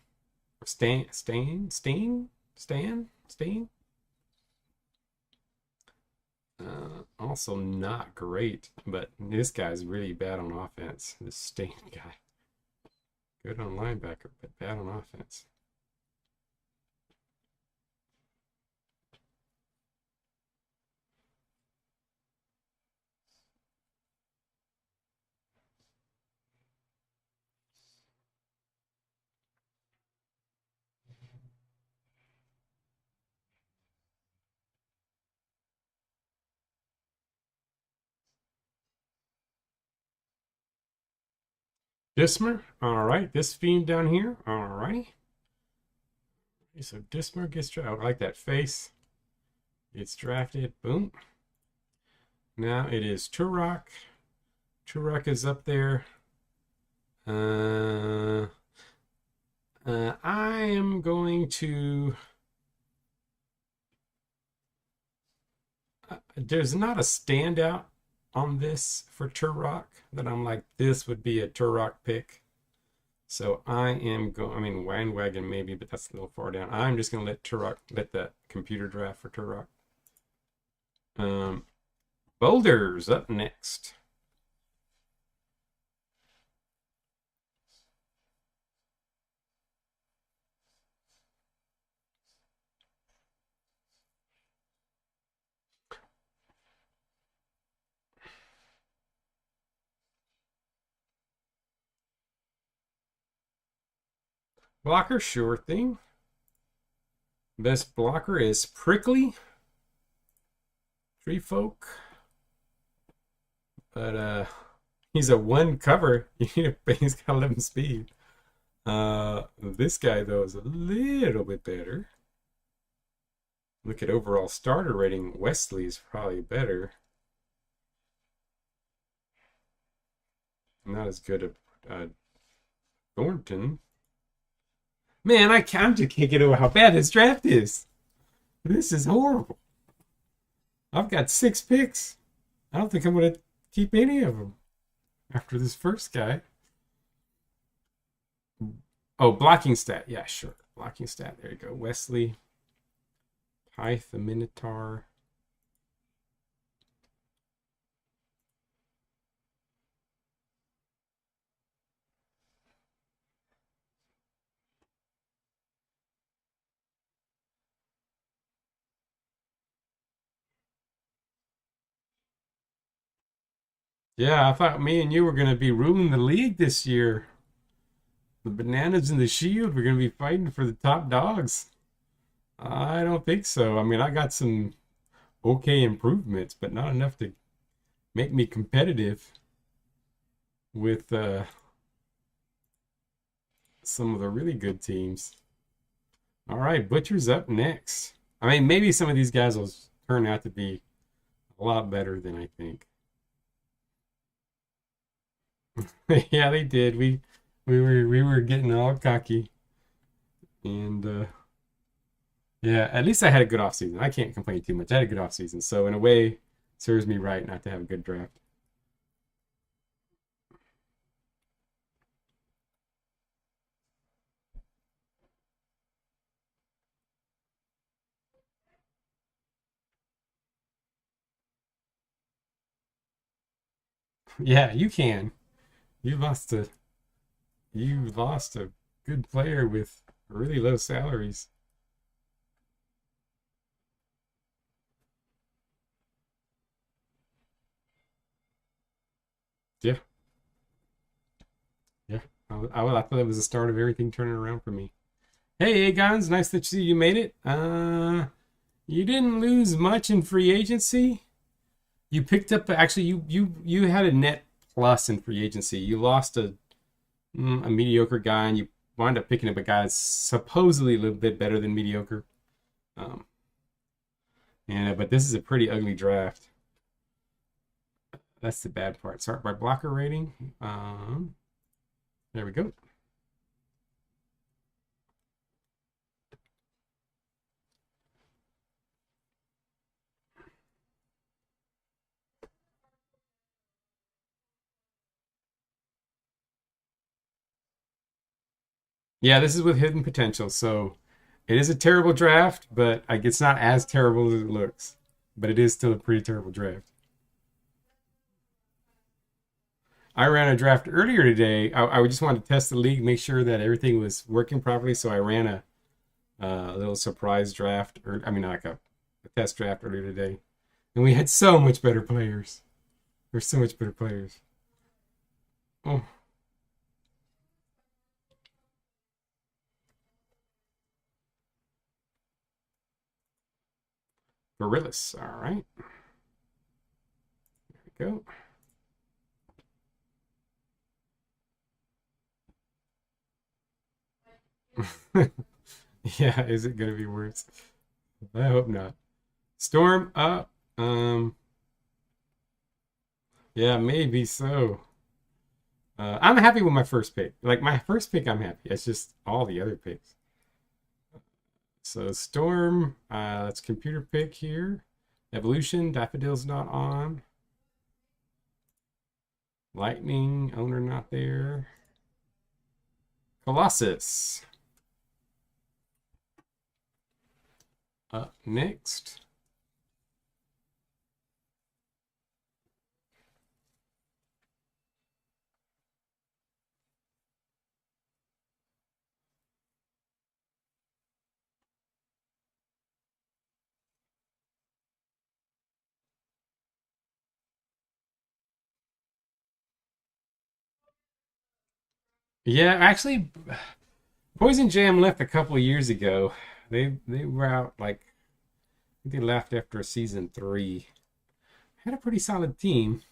Speaker 1: Also not great, but this guy's really bad on offense. This Stain guy. Good on linebacker, but bad on offense. Dismer, all right. This Fiend down here, all righty. So Dismer gets drafted. I like that face. It's drafted. Boom. Now it is Turok. Turok is up there. I am going to. There's not a standout on this for Turok that I'm like, this would be a Turok pick. So I am going, I mean, Wangwagon maybe, but that's a little far down. I'm just going to let that computer draft for Turok. Boulders up next. Blocker, sure thing. Best blocker is Prickly. Tree Folk. But he's a one cover. He's got 11 speed. This guy though is a little bit better. Look at overall starter rating. Wesley's probably better. Not as good as Thornton. Man, I just can't get over how bad this draft is. This is horrible. I've got 6 picks. I don't think I'm going to keep any of them after this first guy. Oh, blocking stat. Yeah, sure. blocking stat. There you go. Wesley, Hythe, the Minotaur. Yeah, I thought me and you were going to be ruling the league this year. The Bananas and the Shield, we're going to be fighting for the top dogs. I don't think so. I mean, I got some okay improvements, but not enough to make me competitive with some of the really good teams. All right, Butcher's up next. I mean, maybe some of these guys will turn out to be a lot better than I think. Yeah, they did. We were getting all cocky, and yeah, at least I had a good off season. I can't complain too much. I had a good off season, so in a way, serves me right not to have a good draft. Yeah, you can. You lost a you lost a good player with really low salaries. Yeah, yeah. I thought it was the start of everything turning around for me. Hey, Agons, nice that you made it. You didn't lose much in free agency. You picked up actually you had a net plus in free agency. You lost a mediocre guy, and you wind up picking up a guy that's supposedly a little bit better than mediocre. Um, and but this is a pretty ugly draft. That's the bad part. Start by blocker rating. There we go. Yeah, this is with hidden potential. So it is a terrible draft, but it's not as terrible as it looks. But it is still a pretty terrible draft. I ran a draft earlier today. I just wanted to test the league, make sure that everything was working properly. So I ran a little surprise draft, or I mean, like a test draft earlier today, and we had so much better players. There's so much better players. Oh, Gorillas. All right, there we go. Yeah, is it gonna be worse? I hope not. Storm up. Yeah, maybe so. I'm happy with my first pick. Like my first pick, I'm happy. It's just all the other picks. So Storm, let's computer pick here. Evolution, Daffodil's not on. Lightning, owner not there. Colossus up next. Yeah, actually, Poison Jam left a couple of years ago. They were out like they left after season three. Had a pretty solid team.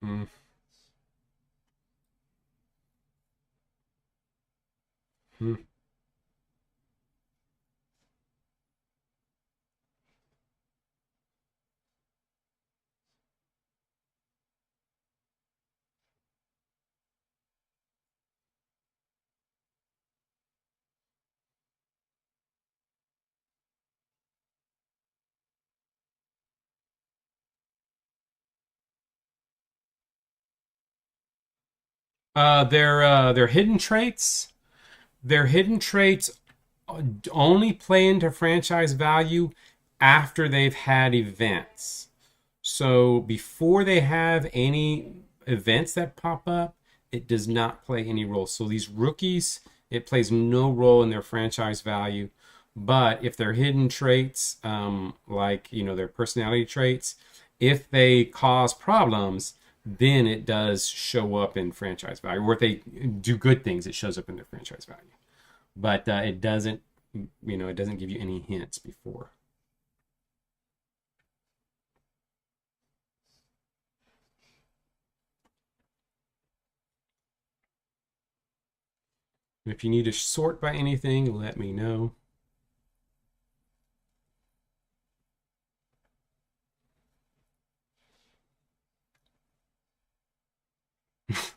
Speaker 1: Mm, mm. Their hidden traits. Their hidden traits only play into franchise value after they've had events. So before they have any events that pop up, it does not play any role. So these rookies, it plays no role in their franchise value. But if they're hidden traits, like their personality traits, if they cause problems, then it does show up in franchise value. Or if they do good things, it shows up in their franchise value. But it doesn't, it doesn't give you any hints before. If you need to sort by anything, let me know.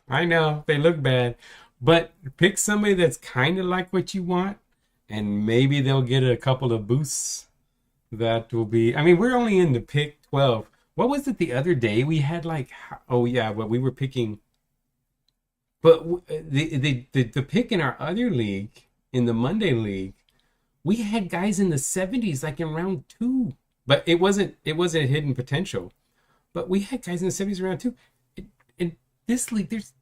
Speaker 1: I know they look bad, but pick somebody that's kind of like what you want, and maybe they'll get a couple of boosts. That will be. I mean, we're only in the pick 12. What was it the other day? We had like, oh yeah, but we were picking. But the pick in our other league, in the Monday league, we had guys in the 70s, like in round two. But it wasn't hidden potential. But we had guys in the 70s around two. In this league, there's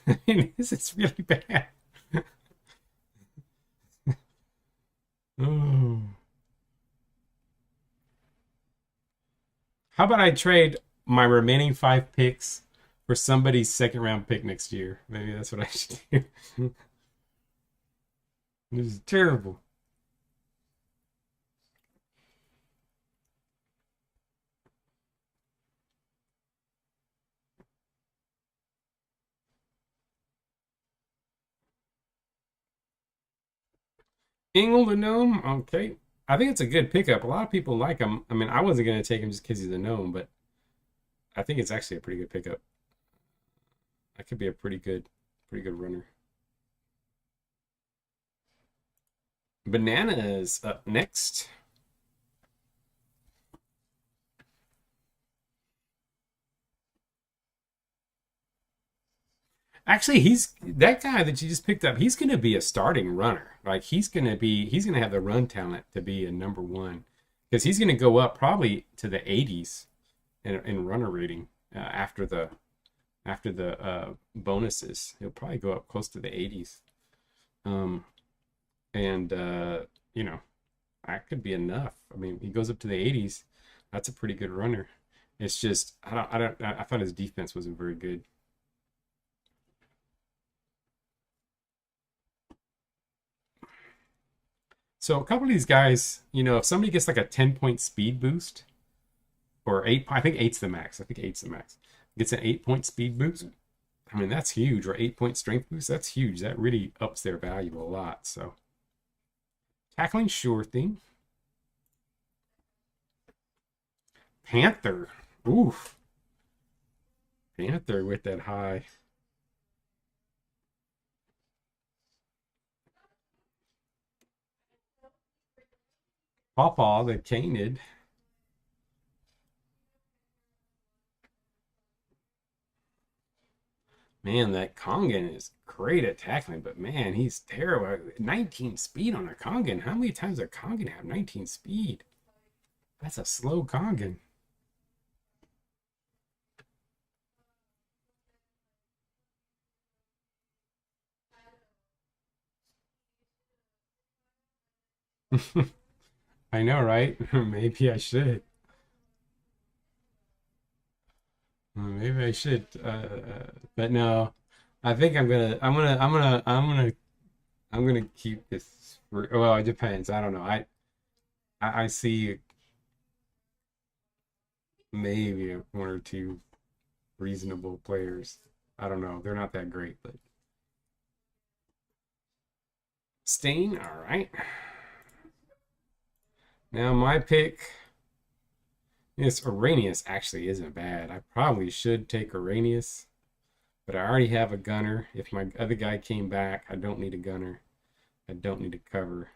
Speaker 1: I mean, this is really bad. Oh. How about I trade my remaining five picks for somebody's second round pick next year? Maybe that's what I should do. This is terrible. Ingle the gnome. Okay. I think it's a good pickup. A lot of people like him. I mean, I wasn't going to take him just because he's a gnome, but I think it's actually a pretty good pickup. That could be a pretty good runner. Banana is up next. Actually, he's that guy that you just picked up. He's going to be a starting runner. Like he's going to have the run talent to be a number one because he's going to go up probably to the 80s in runner rating after the bonuses. He'll probably go up close to the 80s. Um, and that could be enough. I mean, he goes up to the 80s. That's a pretty good runner. It's just I thought his defense wasn't very good. So a couple of these guys, if somebody gets like a 10-point speed boost or eight, I think eight's the max. I think eight's the max. Gets an 8-point speed boost. I mean, that's huge. Or 8-point strength boost. That's huge. That really ups their value a lot. So tackling, sure thing. Panther. Oof. Panther with that high. Pawpaw, the canid. Man, that Kongan is great at tackling, but man, he's terrible. 19 speed on a Kongan. How many times does a Kongan have 19 speed? That's a slow Kongan. I know, right? Maybe I should. Maybe I should. But no, I think I'm gonna keep this. Well, it depends. I don't know. I see maybe one or two reasonable players. I don't know. They're not that great, but Stain. All right. Now my pick. Yes, Arrhenius actually isn't bad. I probably should take Arrhenius, but I already have a gunner. If my other guy came back, I don't need a gunner. I don't need a cover.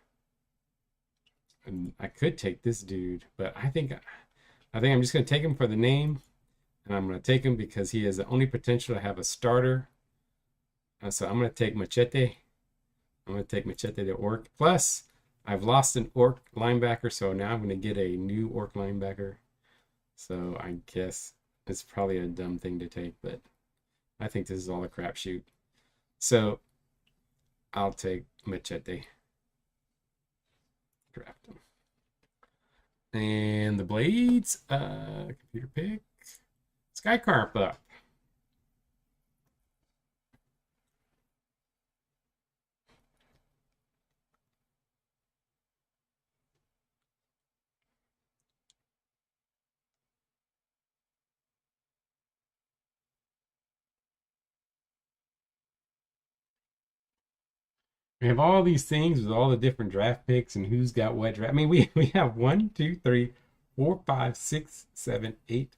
Speaker 1: And I could take this dude, but I think I'm just gonna take him for the name, and I'm gonna take him because he has the only potential to have a starter So I'm going to take Machete. I'm going to take Machete to Orc. Plus, I've lost an Orc linebacker, so now I'm going to get a new Orc linebacker. So I guess it's probably a dumb thing to take, but I think this is all a crapshoot. So I'll take Machete. Draft him. And the blades, computer pick. Skycarp up. We have all these things with all the different draft picks and who's got what draft. I mean, we have 1, 2, 3, 4, 5, 6, 7, 8,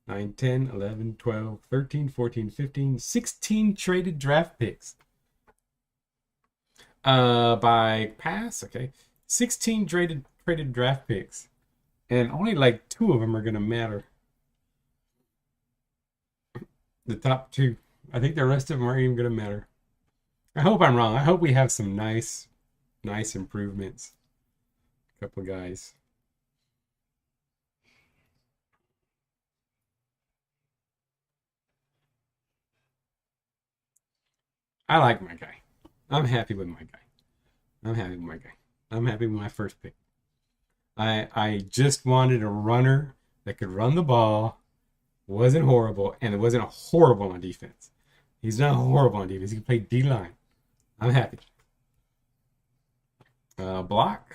Speaker 1: 9, 10, 11, 12, 13, 14, 15, 16 traded draft picks. By pass, okay. 16 traded draft picks. And only like 2 of them are gonna matter. The top 2. I think the rest of them aren't even gonna matter. I hope I'm wrong. I hope we have some nice improvements. A couple guys. I like my guy. I'm happy with my guy. I'm happy with my guy. I'm happy with my first pick. I just wanted a runner that could run the ball, wasn't horrible, and it wasn't horrible on defense. He's not horrible on defense. He can play D line. I'm happy. Block.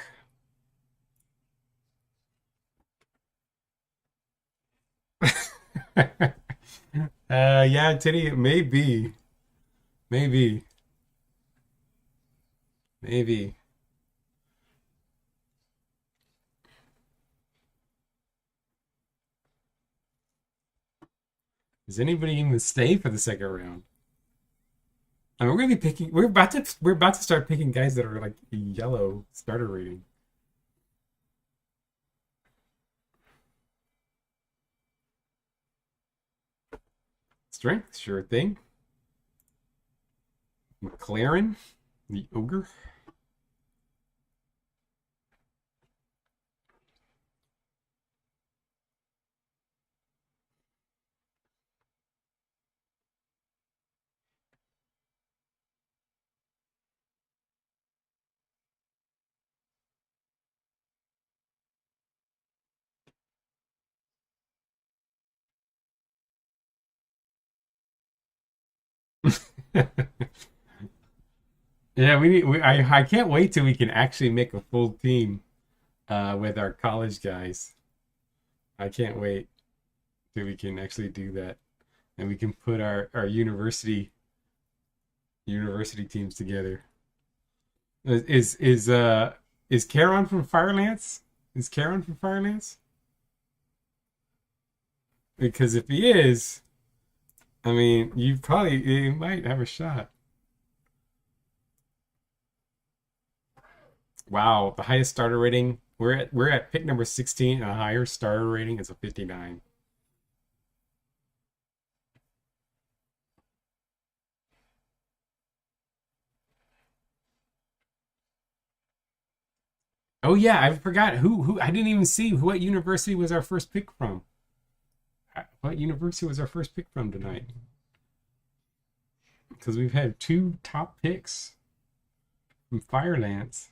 Speaker 1: Yeah, Teddy, maybe. Maybe. Maybe. Does anybody even stay for the second round? I mean, we're gonna be picking. We're about to start picking guys that are like yellow starter rating. Strength, sure thing. McLaren, the ogre. Yeah, we need. I can't wait till we can actually make a full team with our college guys. I can't wait till we can actually do that, and we can put our university teams together. Is Caron from Firelance? Is Caron from Firelance? Because if he is, I mean, you might have a shot. Wow, the highest starter rating. We're at pick number 16, and a higher starter rating is a 59. Oh yeah, I forgot who I didn't even see what university was our first pick from. What university was our first pick from tonight? Because we've had 2 top picks from Firelance.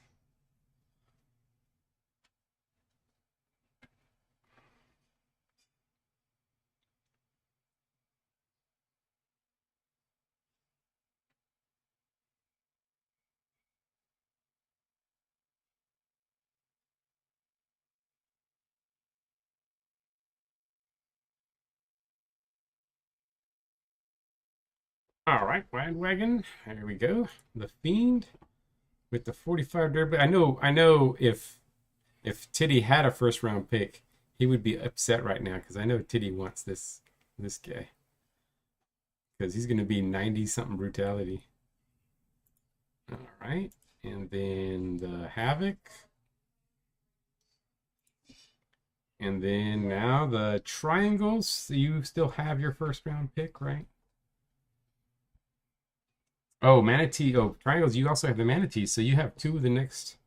Speaker 1: All right, Wagwagon. There we go. The Fiend with the 45 derby. I know if Titty had a first round pick, he would be upset right now because I know Titty wants this guy because he's going to be 90 something brutality. All right, and then the Havoc, and then now the Triangles. You still have your first round pick, right? Oh, manatee. Oh, triangles. You also have the manatees, so you have two of the next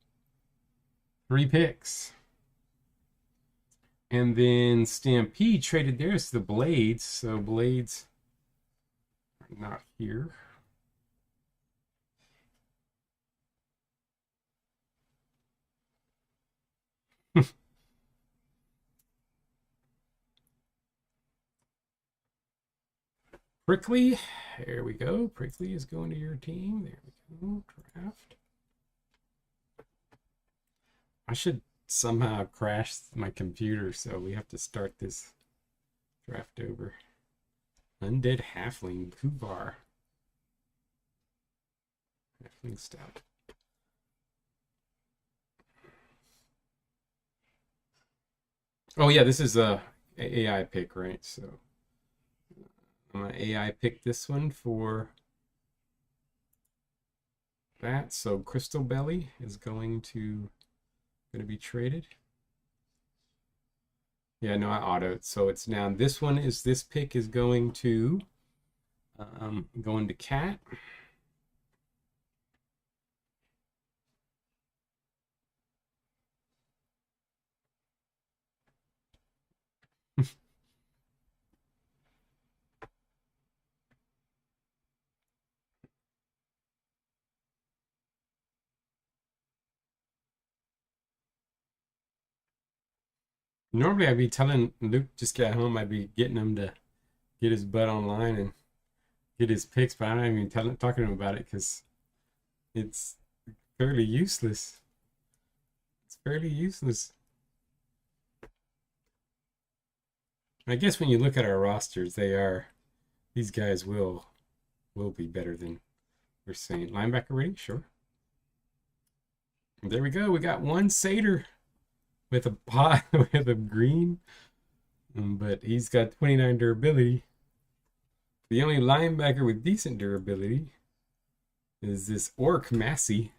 Speaker 1: three picks. And then Stampede traded theirs to the Blades, so Blades are not here. Prickly, there we go. Prickly is going to your team. There we go. Draft. I should somehow crash my computer, so we have to start this draft over. Undead Halfling, Kuvar. Halfling Stout. Oh yeah, this is a AI pick, right? So I'm gonna AI pick this one for that. So Crystal Belly is going to be traded. Yeah, no, I autoed. So it's now this one is this pick is going to Cat. Normally I'd be telling Luke just got home, I'd be getting him to get his butt online and get his picks, but I'm not even talking to him about it because it's fairly useless. It's fairly useless. I guess when you look at our rosters, these guys will be better than we're saying. Linebacker rating, sure. There we go. We got one Satyr with a pot with a green, but he's got 29 durability. The only linebacker with decent durability is this Orc Massey.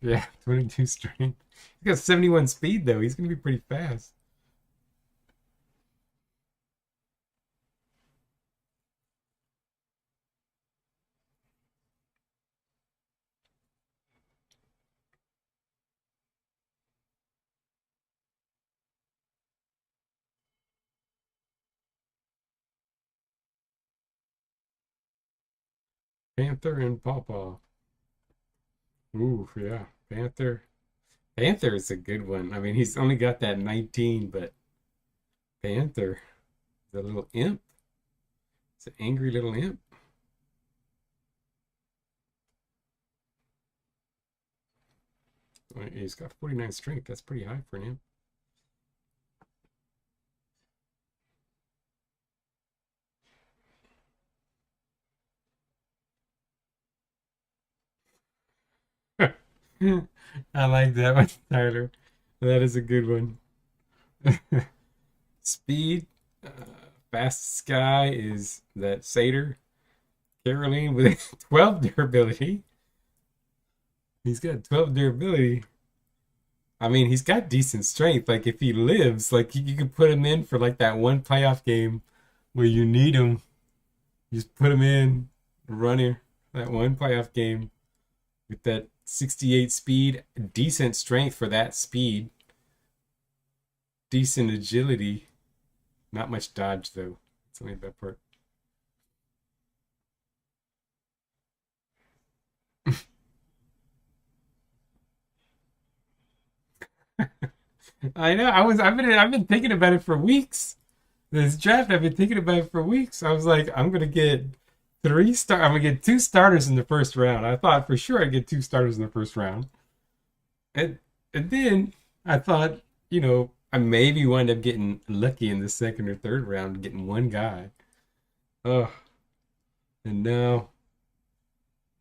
Speaker 1: Yeah, 22 strength. He's got 71 speed though. He's gonna be pretty fast. Panther and Pawpaw. Ooh, yeah. Panther. Panther is a good one. I mean, he's only got that 19, but Panther, the little imp. It's an angry little imp. He's got 49 strength. That's pretty high for an imp. I like that one, Tyler. That is a good one. Speed. Uh, Fastest guy is that Satyr. Caroline with 12 durability. He's got 12 durability. I mean, he's got decent strength. Like, if he lives, like, you could put him in for, like, that one playoff game where you need him. You just put him in, running that one playoff game with that 68 speed, decent strength for that speed, decent agility. Not much dodge, though. It's only that part. I know. I've been thinking about it for weeks. This draft, I've been thinking about it for weeks. I was like, I'm gonna get I'm gonna get two starters in the first round. I thought for sure I'd get two starters in the first round. And then I thought, I maybe wind up getting lucky in the second or third round, getting one guy. Oh, and no.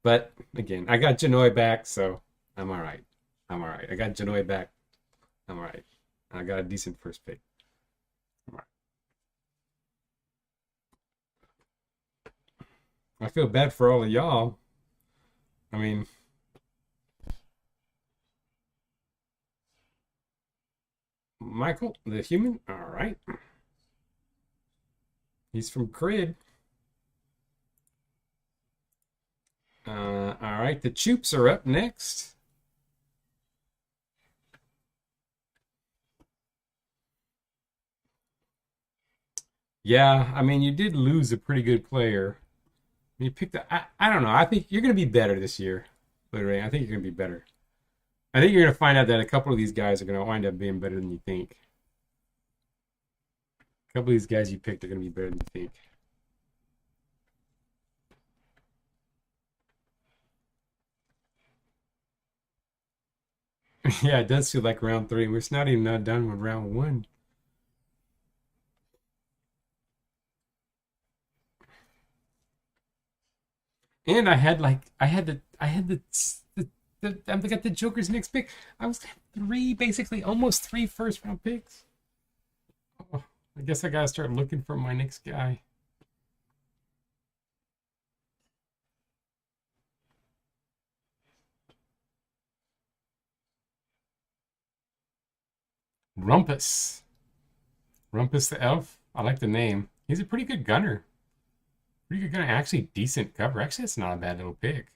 Speaker 1: But again, I got Janoi back, so I'm all right. I'm all right. I got Janoi back. I'm all right. I got a decent first pick. I'm all right. I feel bad for all of y'all. I mean, Michael, the human. All right. He's from Crid. All right. The Choops are up next. Yeah, I mean, you did lose a pretty good player. You picked. I don't know. I think you're going to be better this year. Literally, I think you're going to be better. I think you're going to find out that a couple of these guys are going to wind up being better than you think. A couple of these guys you picked are going to be better than you think. Yeah, it does feel like round three. We're not even not done with round one. And I got the Joker's next pick. I was three, basically almost three first round picks. Oh, I guess I gotta start looking for my next guy. Rumpus. Rumpus the elf. I like the name. He's a pretty good gunner. Pretty good gunner. Actually, decent cover. Actually, it's not a bad little pick.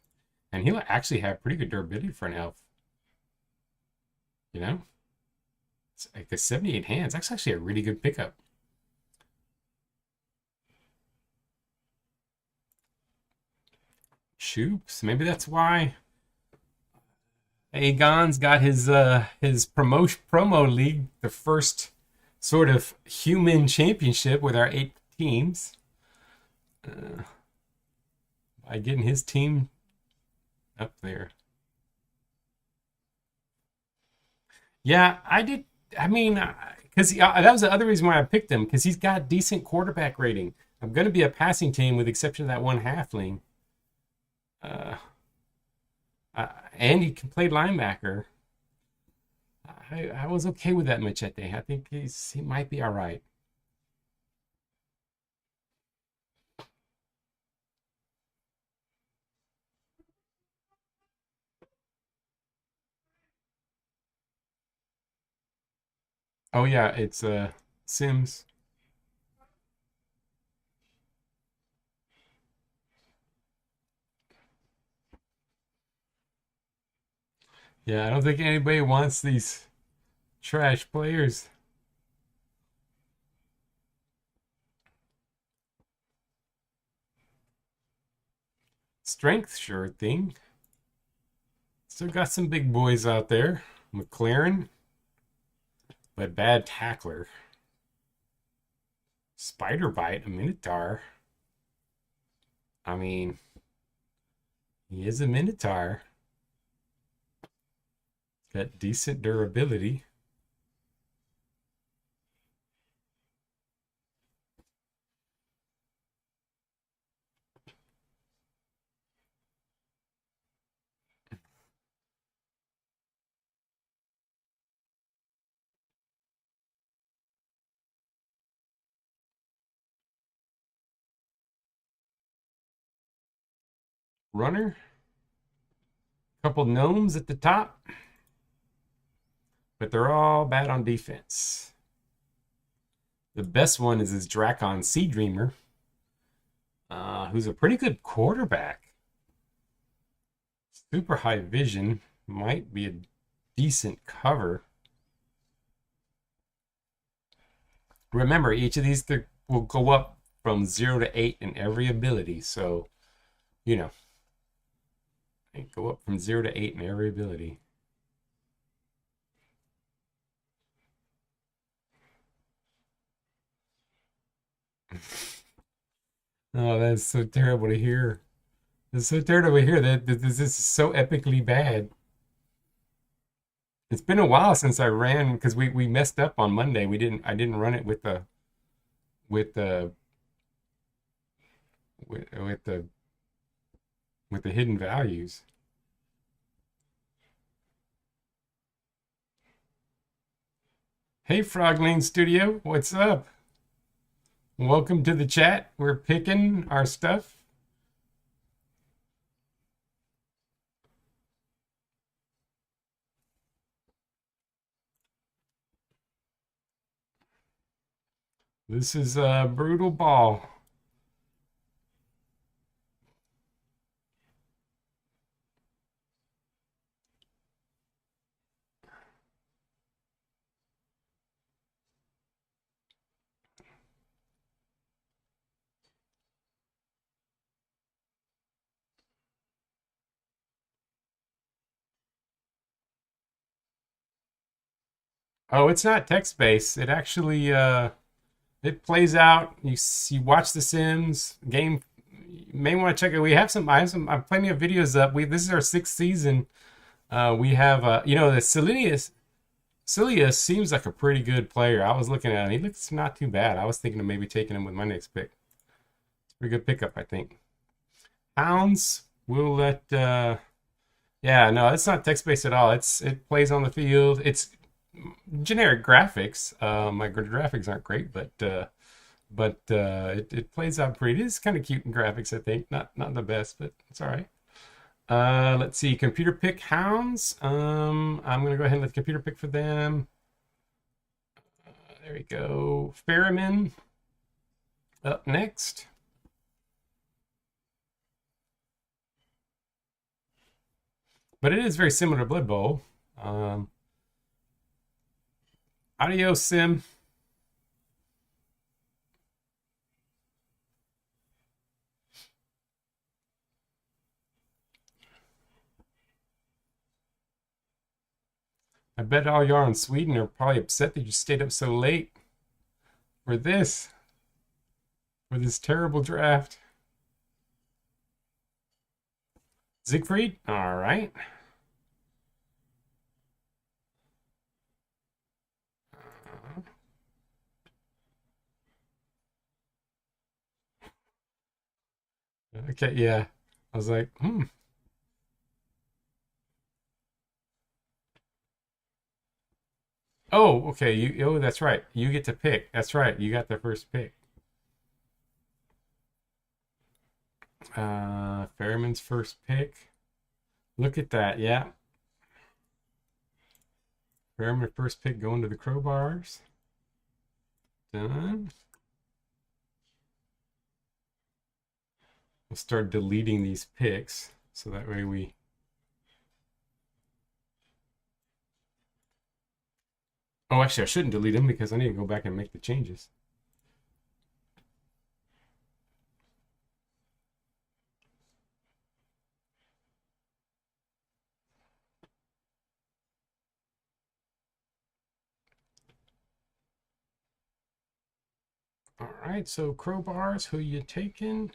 Speaker 1: And he'll actually have pretty good durability for an elf. You know? It's like the 78 hands. That's actually a really good pickup. Choops. Maybe that's why Aegon's got his promo league, the first sort of human championship with our 8 teams. By getting his team up there. Yeah, I did. I mean, because that was the other reason why I picked him, because he's got decent quarterback rating. I'm going to be a passing team with the exception of that one halfling. Uh, and he can play linebacker. I was okay with that Machete. I think he might be all right. Oh yeah, it's Sims. Yeah, I don't think anybody wants these trash players. Strength, sure thing. Still got some big boys out there. McLaren, but bad tackler. Spider Bite, a Minotaur. I mean, he is a Minotaur. Got decent durability. Runner. Couple gnomes at the top. But they're all bad on defense. The best one is this Dracon Sea Dreamer, who's a pretty good quarterback. Super high vision. Might be a decent cover. Remember, each of these will go up from 0 to 8 in every ability. So, you know, go up from 0 to 8 in every ability. Oh, that's so terrible to hear. It's so terrible to hear that this is so epically bad. It's been a while since I ran because we messed up on Monday. I didn't run it with the with the hidden values. Hey Frogling Studio, what's up? Welcome to the chat. We're picking our stuff. This is a brutal ball. Oh, it's not text based. It actually it plays out. You watch the Sims game. You may want to check it. We have some. I have plenty of videos up. We This is our sixth season. We have the Silius seems like a pretty good player. I was looking at him. He looks not too bad. I was thinking of maybe taking him with my next pick. It's a pretty good pickup, I think. Hounds, we'll let yeah, no, it's not text based at all. It plays on the field. It's generic graphics. My graphics aren't great, but it plays out pretty. It's kind of cute in graphics, I think. Not the best, but it's all right. Let's see. Computer pick hounds. I'm gonna go ahead and let the computer pick for them. There we go. Ferriman up next. But it is very similar to Blood Bowl. Um, Adios, Sim. I bet all y'all in Sweden are probably upset that you stayed up so late for this, for this terrible draft. Siegfried? All right. Okay, yeah. I was like, hmm. Oh, okay. Oh, that's right. You get to pick. That's right. You got the first pick. Fairman's first pick. Look at that. Yeah. Fairman first pick going to the Crowbars. Done. We'll start deleting these picks so that way we. Oh, actually, I shouldn't delete them because I need to go back and make the changes. All right, so Crowbars, who you taking?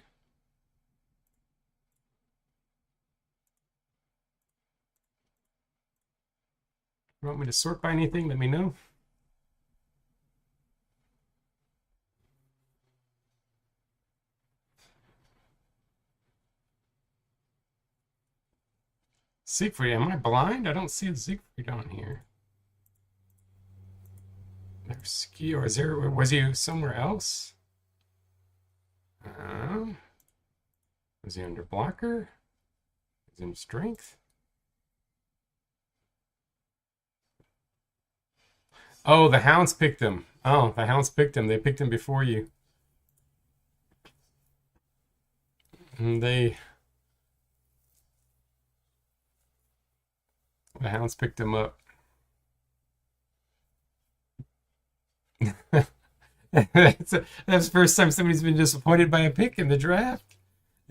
Speaker 1: You want me to sort by anything? Let me know. Siegfried, am I blind? I don't see a Siegfried on here. There's Ski, or is there? Was he somewhere else? Uh, was he under blocker? Is he in strength? Oh, the Hounds picked him. Oh, the Hounds picked him. They picked him before you. And the Hounds picked him up. that's the first time somebody's been disappointed by a pick in the draft.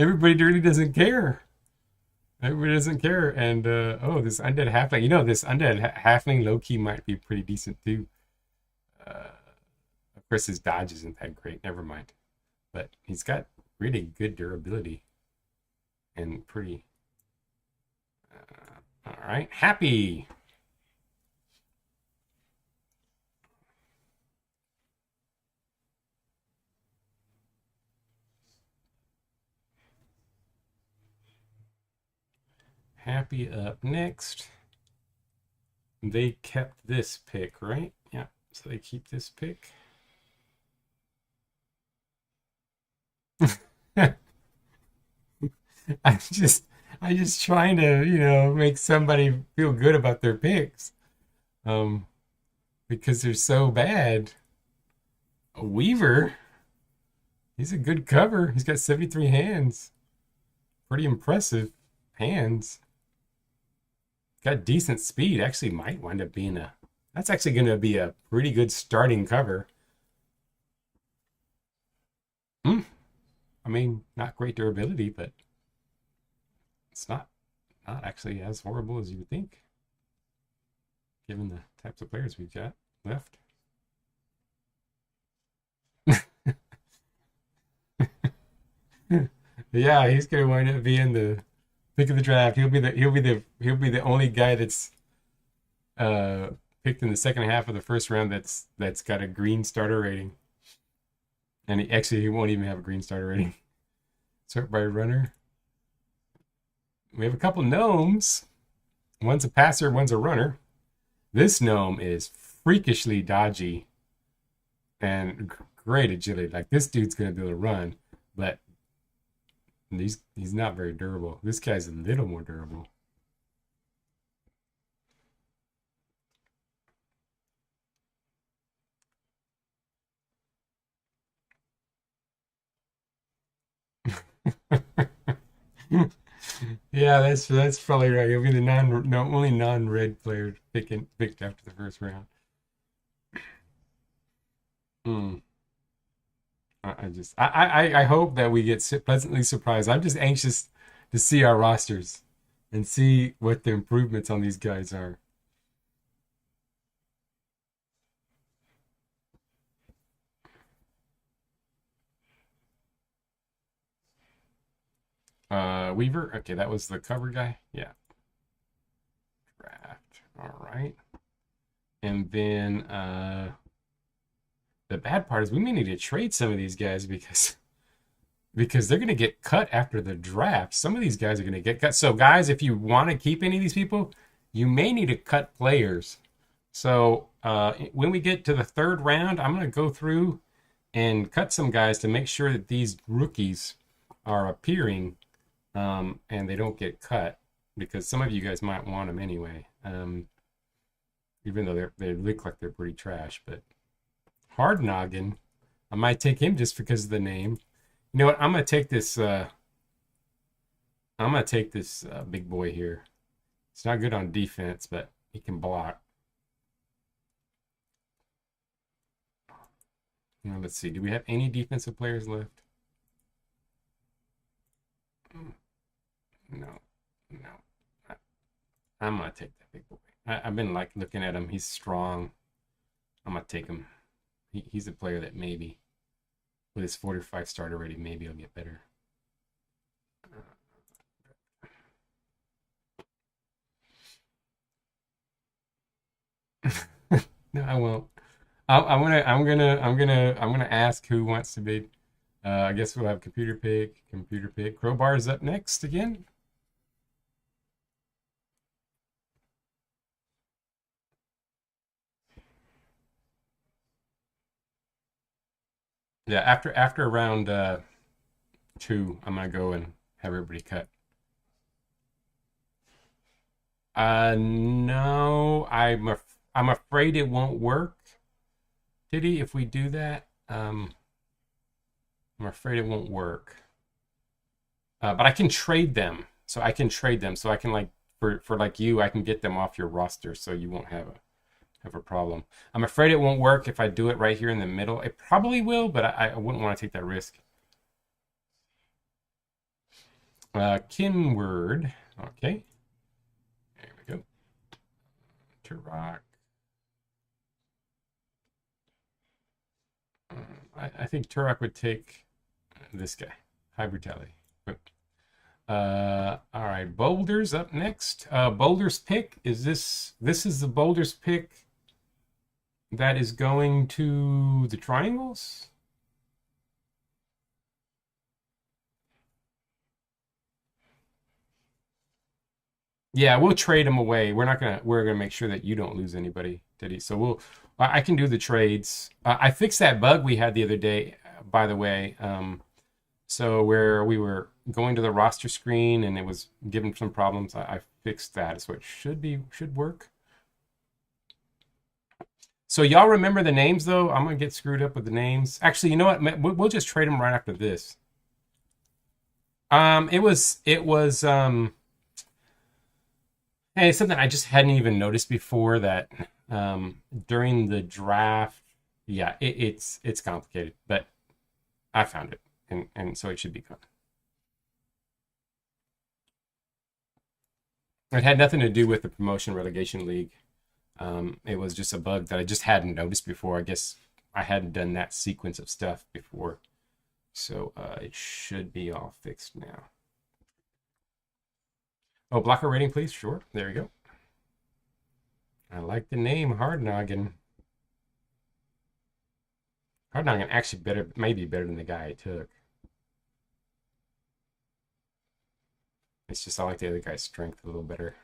Speaker 1: Everybody really doesn't care. Everybody doesn't care. And oh, this undead halfling. This undead halfling low key might be pretty decent too. Of course, his dodge isn't that great. Never mind. But he's got really good durability and pretty. All right, happy. Happy up next. They kept this pick, right? Yeah. So they keep this pick. I just trying to, make somebody feel good about their picks. Um, because they're so bad. Weaver. He's a good cover. He's got 73 hands. Pretty impressive hands. Got decent speed. Actually, might wind up being a. That's actually going to be a pretty good starting cover. Hmm. I mean, not great durability, but it's not actually as horrible as you would think, given the types of players we've got left. Yeah, he's gonna wind up being the pick of the draft. He'll be the only guy that's uh picked in the second half of the first round that's got a green starter rating. And he won't even have a green starter rating. Sort by runner. We have a couple gnomes. One's a passer, one's a runner. This gnome is freakishly dodgy and great agility. Like this dude's gonna be able to run, but he's not very durable. This guy's a little more durable. Yeah, that's probably right. He'll be the only non-red player picked after the first round. Hmm. I hope that we get pleasantly surprised. I'm just anxious to see our rosters and see what the improvements on these guys are. Weaver. Okay, that was the cover guy. Yeah. Draft. All right. And then the bad part is we may need to trade some of these guys because they're going to get cut after the draft. Some of these guys are going to get cut. So guys, if you want to keep any of these people, you may need to cut players. So when we get to the third round, I'm going to go through and cut some guys to make sure that these rookies are appearing and they don't get cut because some of you guys might want them anyway. Even though they look like they're pretty trash, but Hard Noggin, I might take him just because of the name. You know what? I'm gonna take this. Big boy here. It's not good on defense, but he can block. Now, let's see. Do we have any defensive players left? No, no. I'm gonna take that big boy. I've been like looking at him. He's strong. I'm gonna take him. He's a player that maybe with his 45 starter rating, maybe he'll get better. No, I won't. I'm gonna ask who wants to be. I guess we'll have computer pick. Computer pick. Crowbar's up next again. Yeah, after round two, I'm gonna go and have everybody cut. No, I'm afraid it won't work, Diddy. If we do that, I'm afraid it won't work. But I can trade them, so I can trade them, so I can like for like you, I can get them off your roster, so you won't have a problem. I'm afraid it won't work if I do it right here in the middle. It probably will, but I wouldn't want to take that risk. Kinward. Okay. There we go. Turok. I think Turok would take this guy. High brutality. All right. Boulders up next. Boulders pick. This is the Boulders pick that is going to the triangles? Yeah, we'll trade them away. We're gonna make sure that you don't lose anybody, Diddy. So I can do the trades. I fixed that bug we had the other day, by the way. So where we were going to the roster screen and it was giving some problems, I fixed that. So it should work. So y'all remember the names though? I'm gonna get screwed up with the names. Actually, you know what? We'll just trade them right after this. It was hey, something I just hadn't even noticed before that during the draft. Yeah, it's complicated, but I found it, and so it should be fun. It had nothing to do with the promotion relegation league. It was just a bug that I just hadn't noticed before. I guess I hadn't done that sequence of stuff before, so it should be all fixed now. Oh, blocker rating, please. Sure. There you go. I like the name Hard Noggin. Hard Noggin actually better, maybe better than the guy I took. It's just I like the other guy's strength a little better.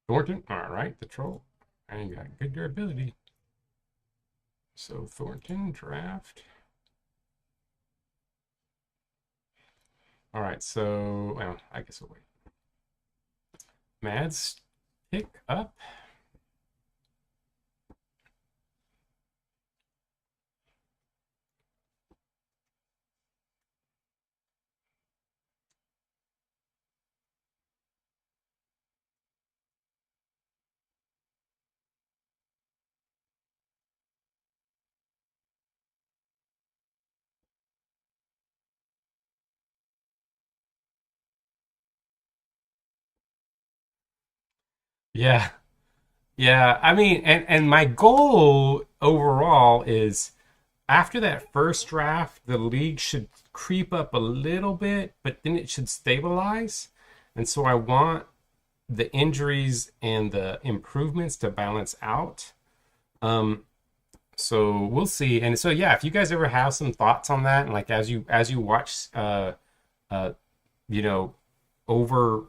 Speaker 1: Thornton, all right, the troll. And you got good durability. So Thornton draft. All right, so well, I guess we'll wait. Mads pick up. Yeah, yeah. I mean, and my goal overall is after that first draft, the league should creep up a little bit, but then it should stabilize. And so I want the injuries and the improvements to balance out. Um, so we'll see. And so yeah, if you guys ever have some thoughts on that, and like as you watch, uh, you know, over,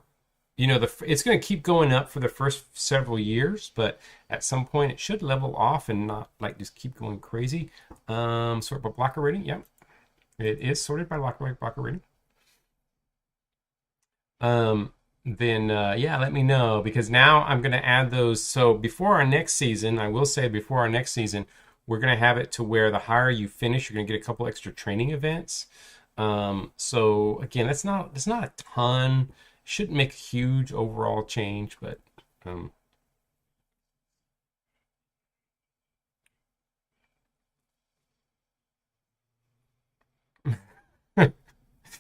Speaker 1: it's going to keep going up for the first several years, but at some point it should level off and not like just keep going crazy. Sort by blocker rating. Yep, it is sorted by blocker rating. Um, then yeah, let me know because now I'm going to add those. So before our next season, I will say before our next season, we're going to have it to where the higher you finish, you're going to get a couple extra training events. So again, that's not a ton. Shouldn't make a huge overall change, but um,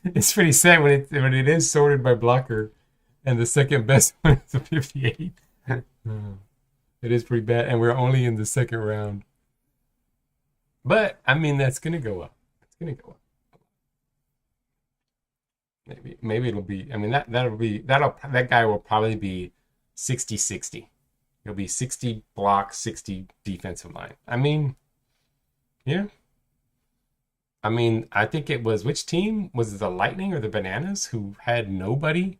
Speaker 1: it's pretty sad when it is sorted by blocker, and the second best one is a 58. It is pretty bad, and we're only in the second round. But I mean, that's gonna go up. It's gonna go up. Maybe it'll be. I mean, that guy will probably be 60-60. He'll be 60 block, 60 defensive line. I mean, yeah. I mean, I think it was which team was it the Lightning or the Bananas who had nobody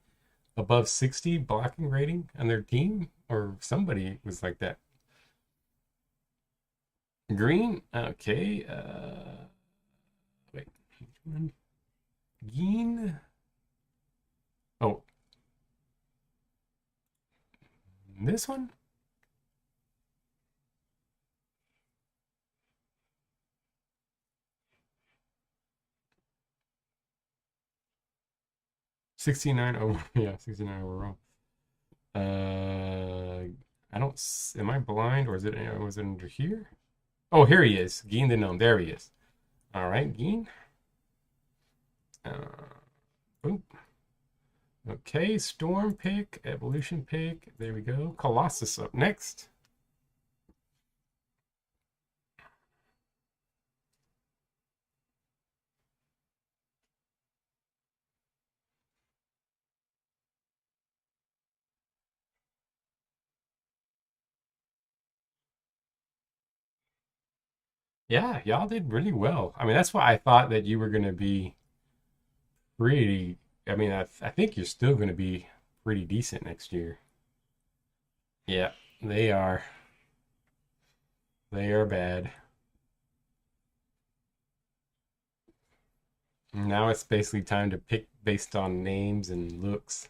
Speaker 1: above 60 blocking rating on their team, or somebody was like that. Green, okay. Wait, Geen. Oh, this one. 69 over. Yeah, 69 overall. I don't. Am I blind or is it? Was it under here? Oh, here he is. Geen the gnome. There he is. All right, Geen. Uh, boom. Okay, Storm pick, Evolution pick. There we go. Colossus up next. Yeah, y'all did really well. I mean, that's why I thought that you were going to be pretty. I mean, I think you're still going to be pretty decent next year. Yeah, they are. They are bad. Now it's basically time to pick based on names and looks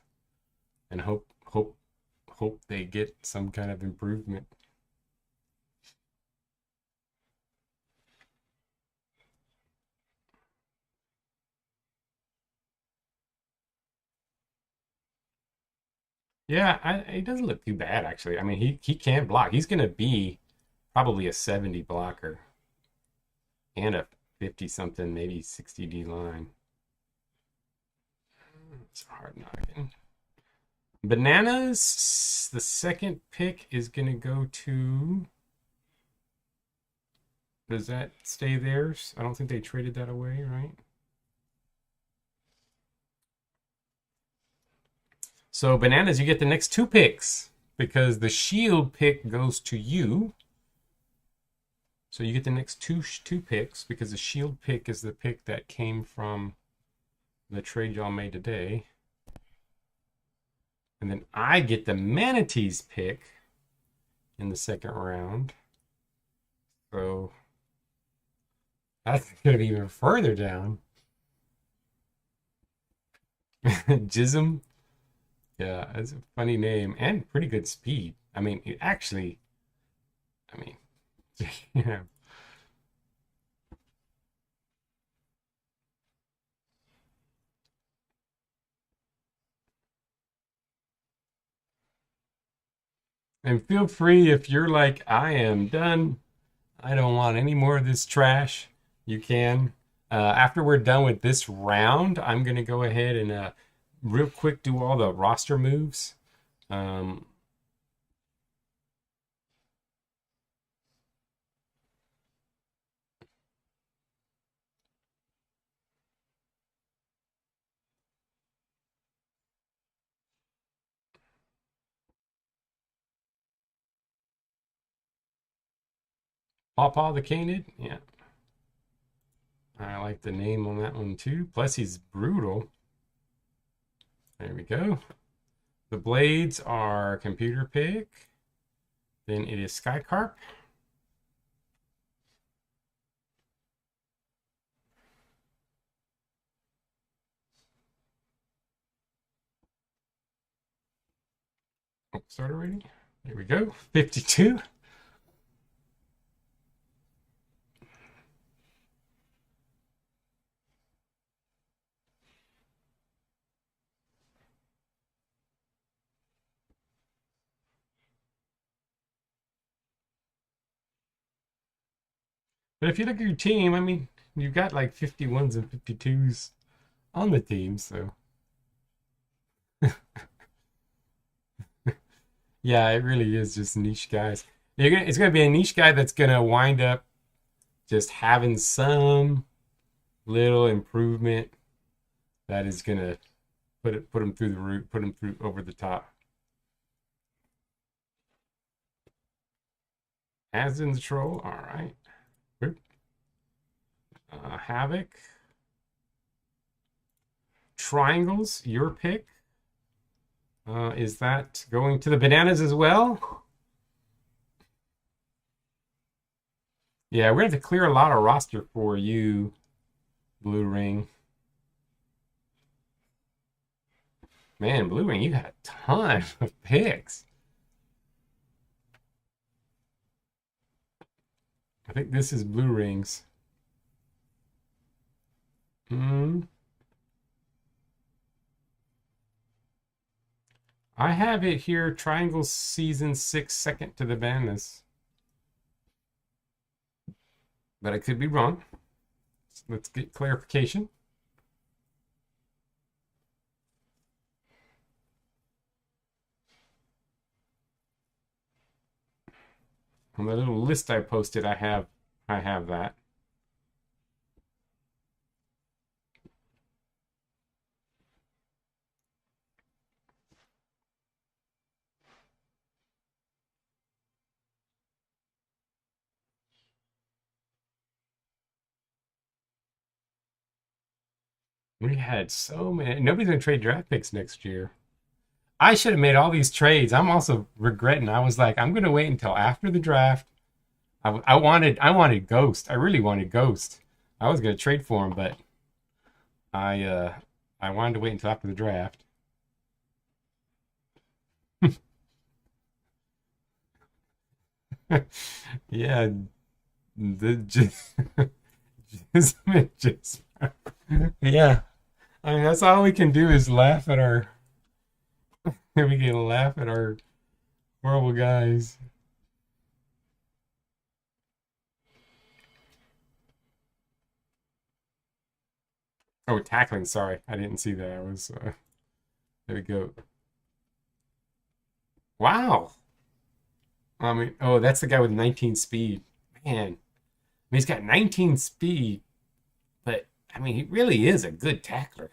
Speaker 1: and hope they get some kind of improvement. Yeah, he doesn't look too bad actually. I mean, he can block. He's going to be probably a 70 blocker and a 50 something, maybe 60 D line. It's hard knocking. Bananas, the second pick is going to go to. Does that stay theirs? I don't think they traded that away, right? So, Bananas, you get the next two picks because the Shield pick goes to you. So, you get the next two picks because the Shield pick is the pick that came from the trade y'all made today. And then I get the Manatees pick in the second round. So, that's going to be even further down. Jism. Yeah, that's a funny name and pretty good speed. I mean, actually, I mean, yeah. And feel free if you're like, I am done. I don't want any more of this trash. You can. After we're done with this round, I'm going to go ahead and real quick do all the roster moves. Um, Pawpaw the Canid. Yeah. I like the name on that one too. Plus, he's brutal. There we go. The blades are computer pick. Then it is Skycarp. Oh, starter rating. There we go. 52. But if you look at your team, I mean, you've got like 51s and 52s on the team. So, yeah, it really is just niche guys. It's going to be a niche guy that's going to wind up just having some little improvement that is going to put him through the root, put him through over the top. As in the troll. All right. Havoc. Triangles, your pick. Is that going to the bananas as well? Yeah, we're going to have to clear a lot of roster for you, Blue Ring. Man, Blue Ring, you got a ton of picks. I think this is Blue Rings. Hmm. I have it here, Triangle Season 6, second to the bananas. But I could be wrong. Let's get clarification. On the little list I posted, I have that. We had so many. Nobody's gonna trade draft picks next year. I should have made all these trades. I'm also regretting. I was like, I'm gonna wait until after the draft. I wanted Ghost. I really wanted Ghost. I was gonna trade for him, but I uh I wanted to wait until after the draft. Yeah, the just yeah. I mean, that's all we can do is laugh at our. We can laugh at our horrible guys. Oh, tackling. Sorry, I didn't see that. I was. There we go. Wow. I mean, oh, that's the guy with 19 speed. Man, I mean, he's got 19 speed, but I mean, he really is a good tackler.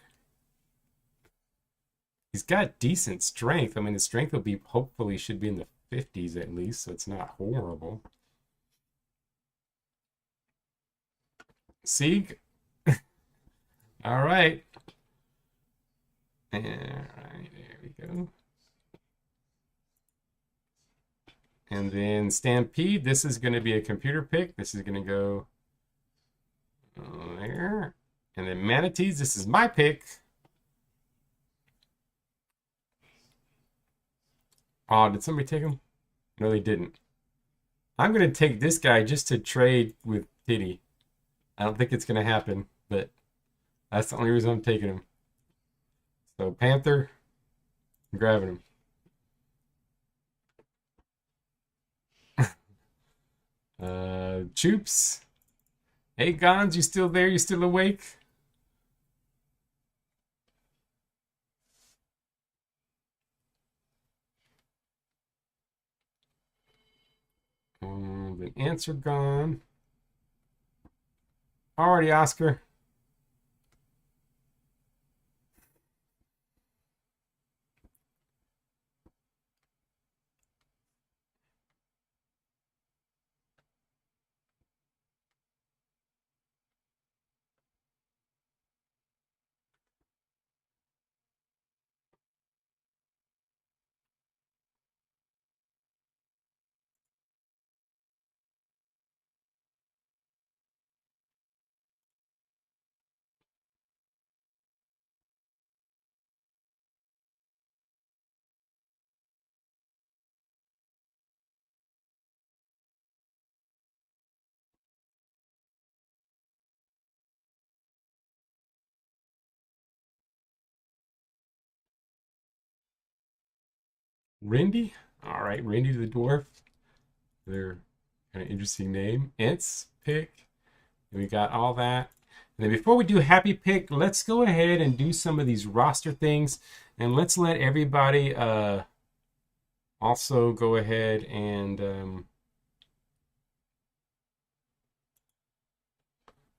Speaker 1: He's got decent strength. I mean, his strength will be hopefully should be in the 50s at least, so it's not horrible. Sieg. All right. All right, there we go. And then Stampede, this is going to be a computer pick. This is going to go there. And then Manatees, this is my pick. Oh, did somebody take him? No, they didn't. I'm going to take this guy just to trade with Titty. I don't think it's going to happen, but that's the only reason I'm taking him. So Panther, I'm grabbing him. Choops. Hey, Gons, you still there? You still awake? The answer gone. Alrighty, Oscar. Rindy? Alright, Rindy the Dwarf. They're kind of interesting name. Ents pick. And we got all that. And then before we do happy pick, let's go ahead and do some of these roster things. And let's let everybody also go ahead and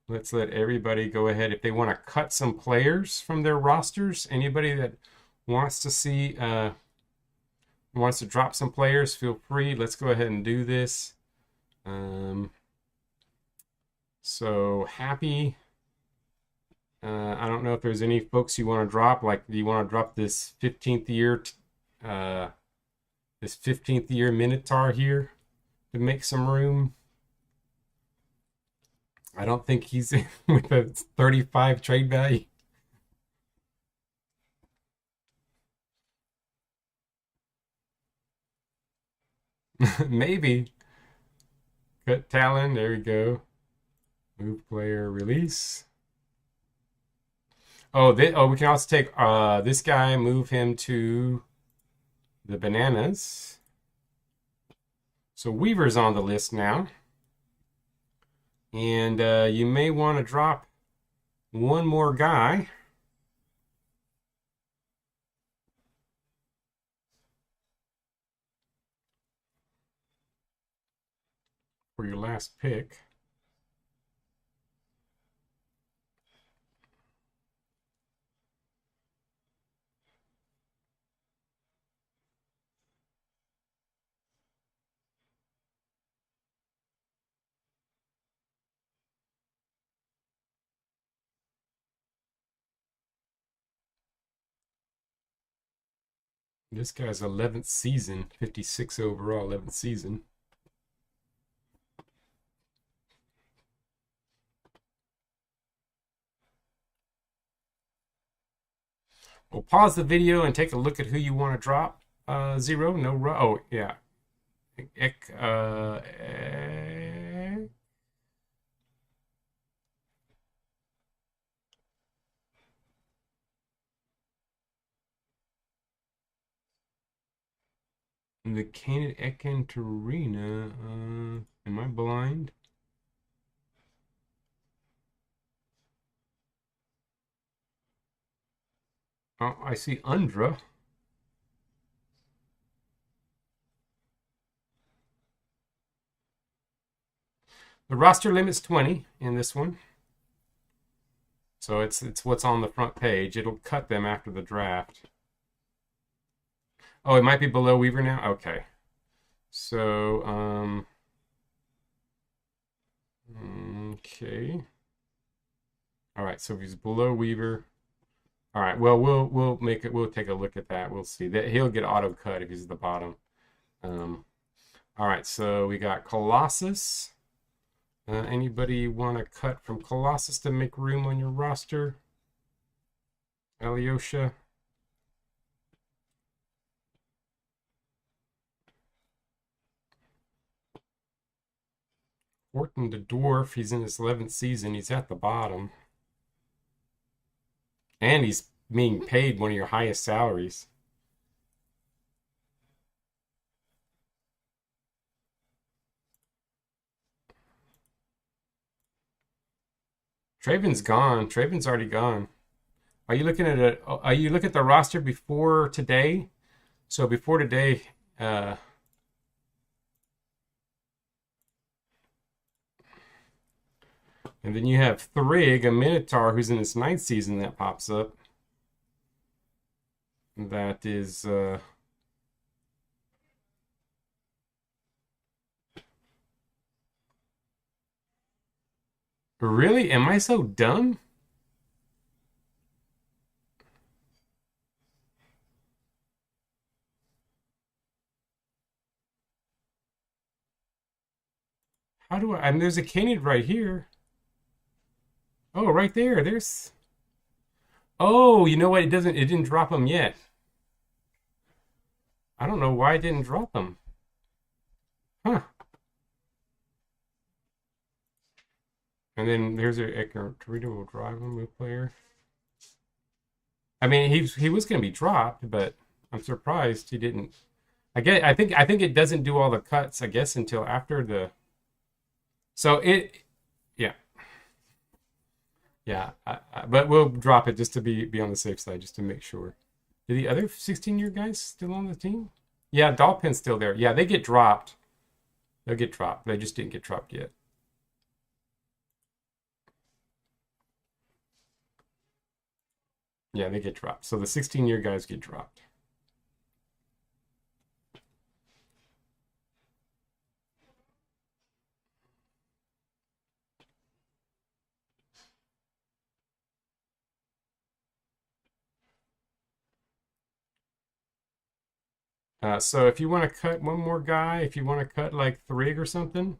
Speaker 1: let's let everybody go ahead if they want to cut some players from their rosters. Anybody that wants to see wants to drop some players, feel free. Let's go ahead and do this. So happy. I don't know if there's any folks you want to drop. Like, do you want to drop this 15th year, uh, this 15th year Minotaur here to make some room? I don't think he's with a 35 trade value. Maybe. Cut Talon. There we go. Move player, release. Oh, we can also take this guy, move him to the bananas. So Weaver's on the list now. And you may want to drop one more guy for your last pick. This guy's 11th season, 56 overall, 11th season. We'll pause the video and take a look at who you want to drop. Zero, no, oh, yeah. The Canid Ekanterina. Am I blind? Oh, I see Undra. The roster limit's 20 in this one. So it's what's on the front page. It'll cut them after the draft. Oh, it might be below Weaver now? Okay. So, okay. All right, so if he's below Weaver. All right, well, we'll make it, we'll take a look at that. We'll see that he'll get auto cut if he's at the bottom. All right, so we got Colossus. Anybody want to cut from Colossus to make room on your roster? Alyosha. Horton the Dwarf, he's in his 11th season. He's at the bottom. And he's being paid one of your highest salaries. Traven's gone. Traven's already gone. Are you looking at it? Are you looking at the roster before today? So before today, and then you have Thrig, a Minotaur, who's in his 9th season that pops up. That is really? Am I so dumb? How do I? And there's a Canyon right here. Oh, right there. There's. Oh, you know what? It doesn't. It didn't drop them yet. I don't know why it didn't drop them. Huh. And then there's a Torito will drive him, move player. I mean, he was going to be dropped, but I'm surprised he didn't. I think it doesn't do all the cuts. I guess until after the. So it, yeah, yeah. But we'll drop it just to be on the safe side, just to make sure. Are the other 16-year guys still on the team? Yeah, Dollpin's still there. Yeah, they get dropped. They'll get dropped. They just didn't get dropped yet. Yeah, they get dropped. So the 16-year guys get dropped. So if you want to cut one more guy, if you want to cut like Thrig or something,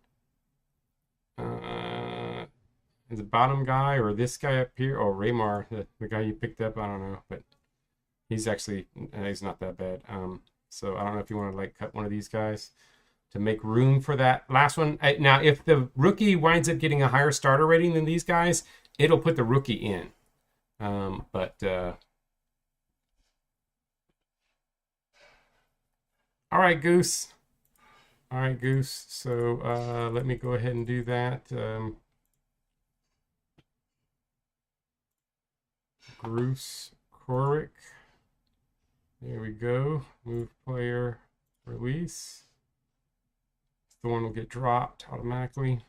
Speaker 1: the bottom guy or this guy up here, or Raymar, the guy you picked up, I don't know, but he's actually he's not that bad. So I don't know if you want to like cut one of these guys to make room for that last one. Now, if the rookie winds up getting a higher starter rating than these guys, it'll put the rookie in. But all right, Goose. All right, Goose. So let me go ahead and do that. Bruce Korick. There we go. Move player, release. Thorn will get dropped automatically.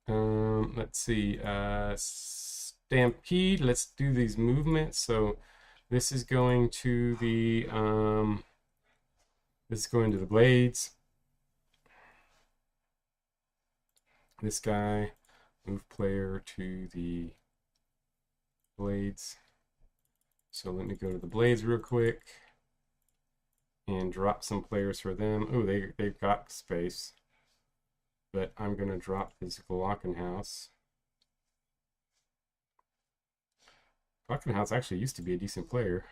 Speaker 1: Let's see. Stampede. Let's do these movements. So this is going to the this is going to the blades. This guy, move player to the blades. So let me go to the blades real quick and drop some players for them. Oh, they've got space. But I'm going to drop this Glockenhaus. Glockenhaus actually used to be a decent player.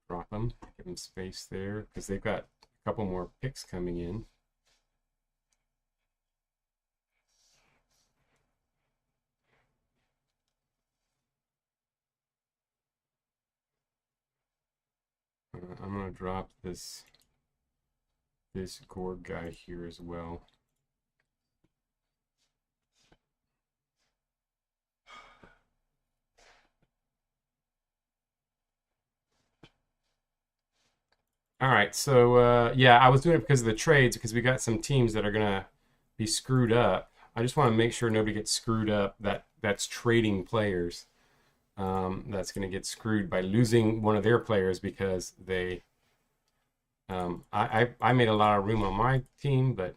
Speaker 1: Drop them, give them space there, because they've got a couple more picks coming in. I'm going to drop this Gorg guy here as well. All right, so yeah, I was doing it because of the trades, because we got some teams that are gonna be screwed up. I just want to make sure nobody gets screwed up. That's trading players. That's gonna get screwed by losing one of their players because they. I made a lot of room on my team, but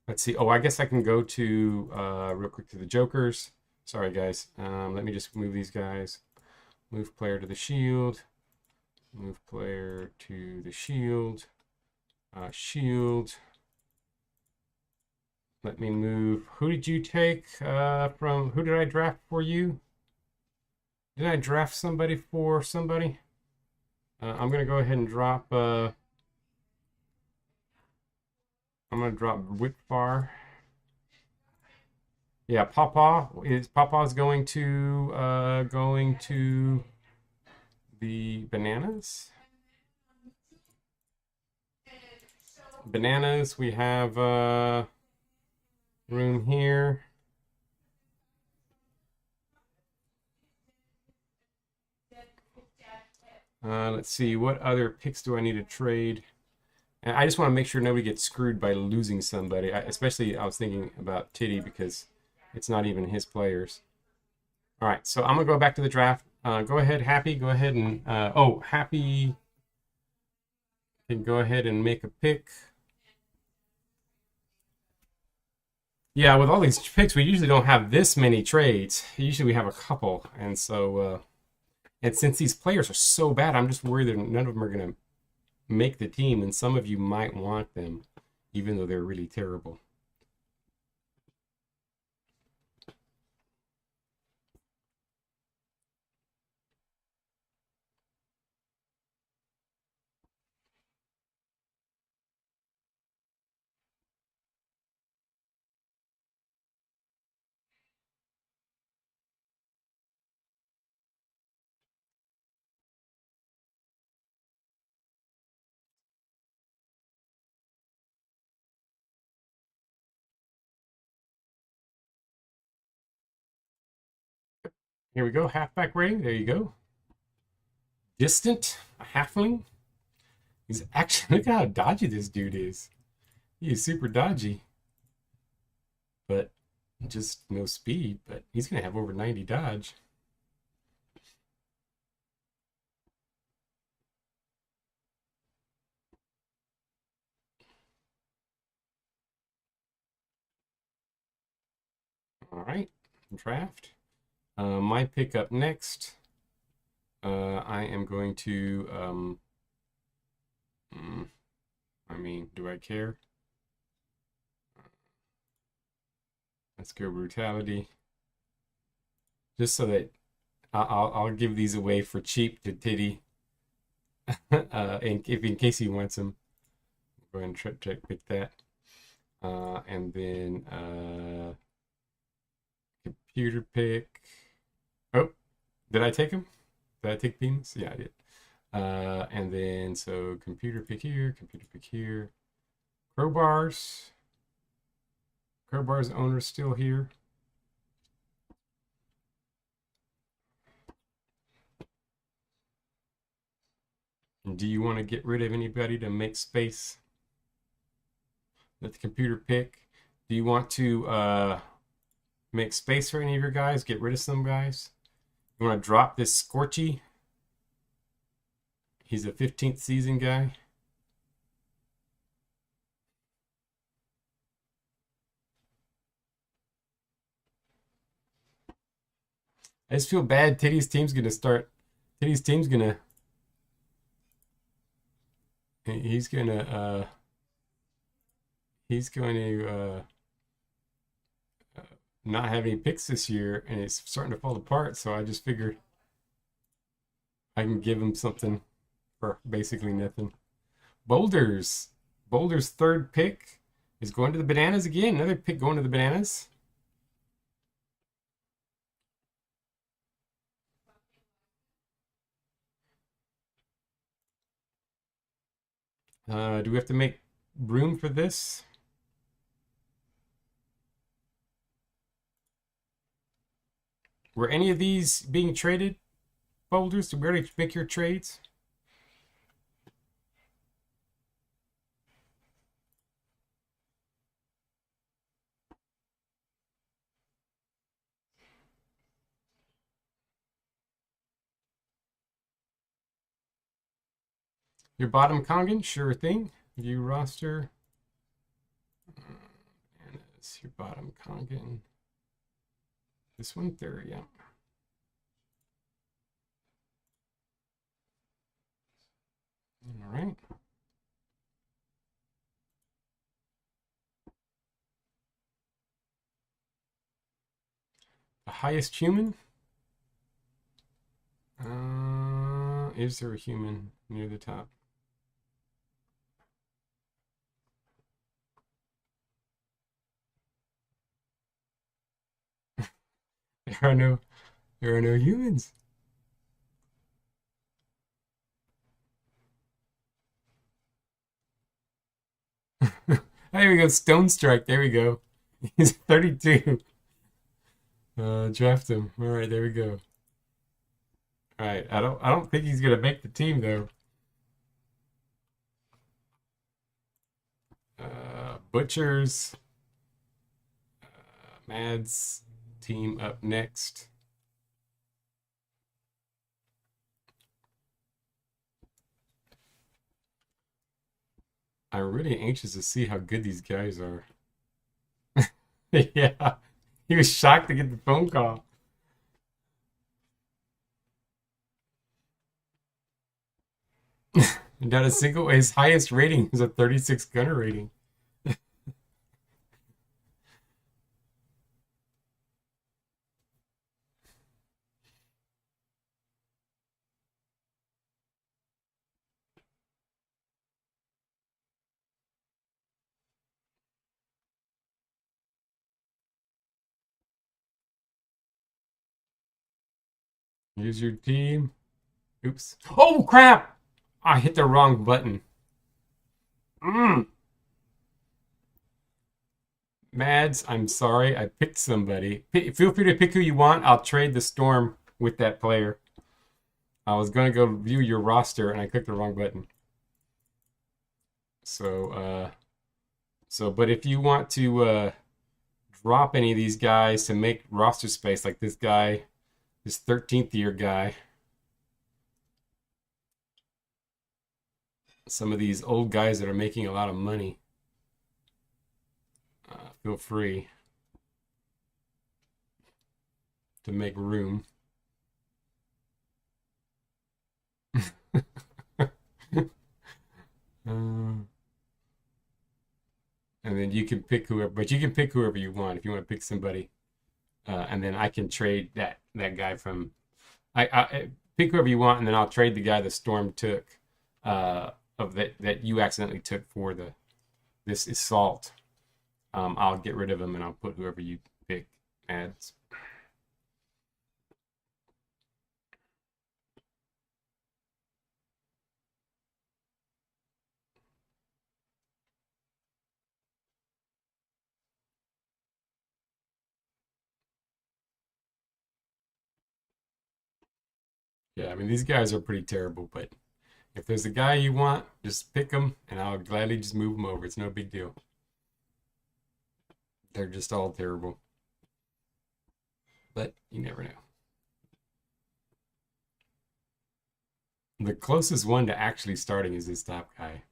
Speaker 1: let's see. Oh, I guess I can go to real quick to the Jokers. Sorry, guys. Let me just move these guys. Move player to the shield. Move player to the shield. Shield. Let me move. Who did you take from? Who did I draft for you? Did I draft somebody for somebody? I'm gonna go ahead and drop. I'm gonna drop Whitfar. Yeah, Papa's going to the bananas. Bananas. We have room here. Let's see, what other picks do I need to trade? And I just want to make sure nobody gets screwed by losing somebody. Especially, I was thinking about Titty because it's not even his players. All right, so I'm gonna go back to the draft. Go ahead, Happy. Go ahead and Happy can go ahead and make a pick. Yeah, with all these picks, we usually don't have this many trades. Usually we have a couple, and so and since these players are so bad, I'm just worried that none of them are gonna make the team, and some of you might want them, even though they're really terrible. Here we go, halfback rating. There you go. Distant, a halfling. He's actually, look at how dodgy this dude is. He is super dodgy, but just no speed. But he's gonna have over 90 dodge. All right, draft. My pick up next. I am going to. I mean, do I care? Let's go brutality. Just so that I'll give these away for cheap to Titty. in case he wants them. Go ahead and pick that. And then computer pick. Oh, did I take him? Did I take Beans? Yeah, I did. And then so computer pick here, computer pick here. Crowbars. Crowbars owner's still here. And do you want to get rid of anybody to make space? Let the computer pick. Do you want to make space for any of your guys? Get rid of some guys? You want to drop this Scorchy? He's a 15th season guy. I just feel bad. Titty's team's gonna start. Titty's team's gonna. He's gonna. He's going to not have any picks this year, and it's starting to fall apart. So I just figured I can give him something for basically nothing. Boulders. Boulder's third pick is going to the bananas again. Another pick going to the bananas. Do we have to make room for this? Were any of these being traded? Boulders, did we already make your trades? Your bottom Kangen? Sure thing. View roster. And it's your bottom Kangen. This one there, yeah. All right. The highest human? Is there a human near the top? There are no humans. There we go, Stone Strike. There we go. He's 32. Draft him. All right, there we go. All right, I don't think he's gonna make the team though. Butchers, Mads team up next. I'm really anxious to see how good these guys are. Yeah, he was shocked to get the phone call. Not a single. His highest rating was a 36 gunner rating. Use your team. Oops. Oh crap! I hit the wrong button. Mm. Mads, I'm sorry. I picked somebody. Feel free to pick who you want. I'll trade the storm with that player. I was gonna go view your roster and I clicked the wrong button. But if you want to drop any of these guys to make roster space, like this guy, this 13th year guy, some of these old guys that are making a lot of money, feel free to make room. And then you can pick whoever, but you can pick whoever you want if you want to pick somebody, and then I can trade that guy from. I pick whoever you want, and then I'll trade the guy the Storm took, of that you accidentally took for this assault. I'll get rid of him and I'll put whoever you pick adds. Yeah, I mean these guys are pretty terrible, but if there's a guy you want, just pick him and I'll gladly just move him over. It's no big deal. They're just all terrible. But you never know. The closest one to actually starting is this top guy.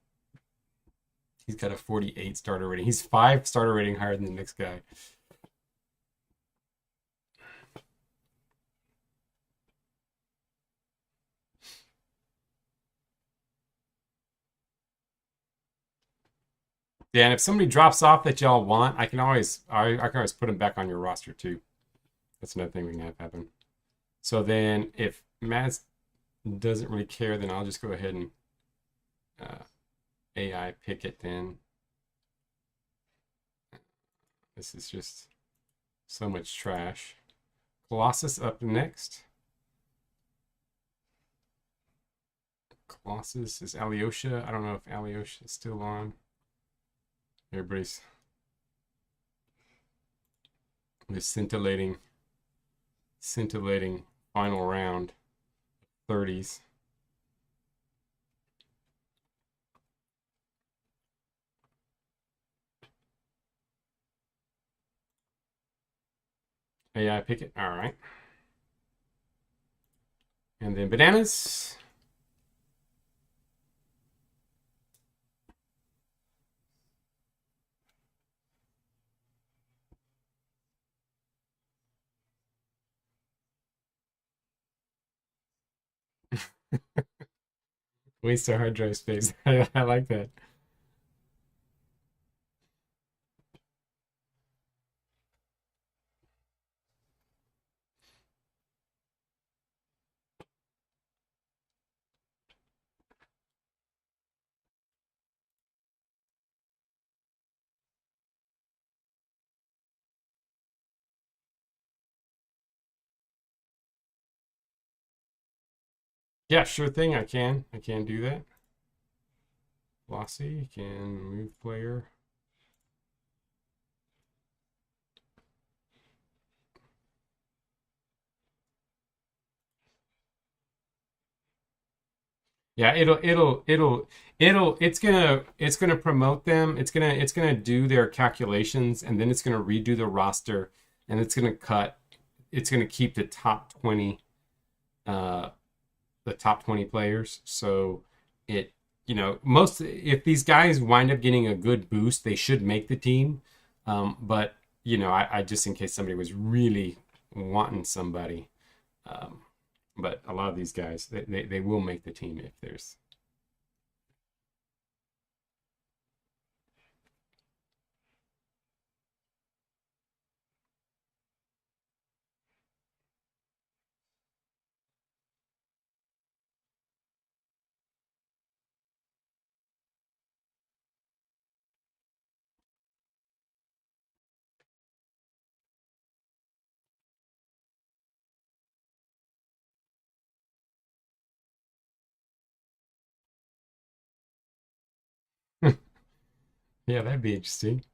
Speaker 1: He's got a 48 starter rating. He's 5 starter rating higher than the next guy. Yeah, and if somebody drops off that y'all want, I can always put them back on your roster too. That's another thing we can have happen. So then if Matt doesn't really care, then I'll just go ahead and AI pick it then. This is just so much trash. Colossus up next. Colossus is Alyosha. I don't know if Alyosha is still on. Everybody's this scintillating final round 30s. AI pick it. All right. And then bananas. Waste our hard drive space. I like that. Yeah, sure thing. I can. I can do that. Flossy can move player. Yeah, it's gonna promote them. It's gonna do their calculations, and then it's gonna redo the roster, and it's gonna keep uh the top 20 players. So it most if these guys wind up getting a good boost, they should make the team. But I just in case somebody was really wanting somebody. Um, but a lot of these guys, they will make the team if there's. Yeah, that'd be interesting.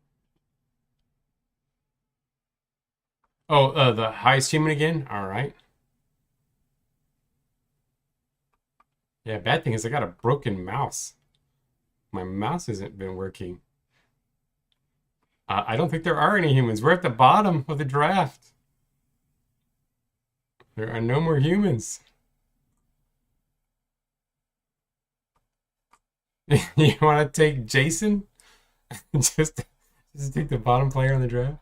Speaker 1: Oh, the highest human again. All right. Yeah, bad thing is I got a broken mouse. My mouse hasn't been working. I don't think there are any humans. We're at the bottom of the draft. There are no more humans. You want to take Jason? just, just take the bottom player on the draft.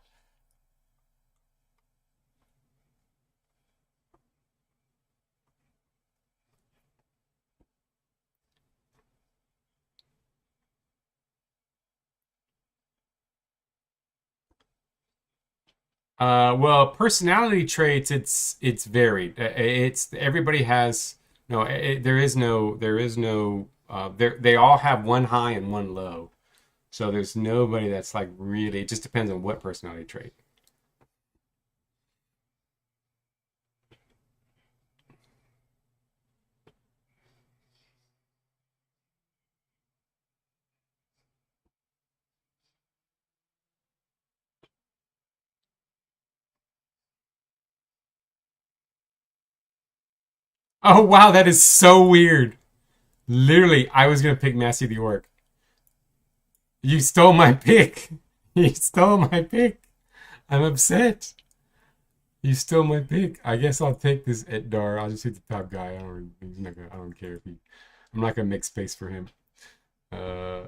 Speaker 1: Well, personality traits, it's varied. It's everybody has no. There is no. They all have one high and one low. So there's nobody that's like really. It just depends on what personality trait. Oh wow, that is so weird. Literally, I was gonna pick Massey the Orc. You stole my pick. You stole my pick. I'm upset. You stole my pick. I guess I'll take this Dar. I'll just hit the top guy. I don't care if he. I'm not gonna make space for him. Uh,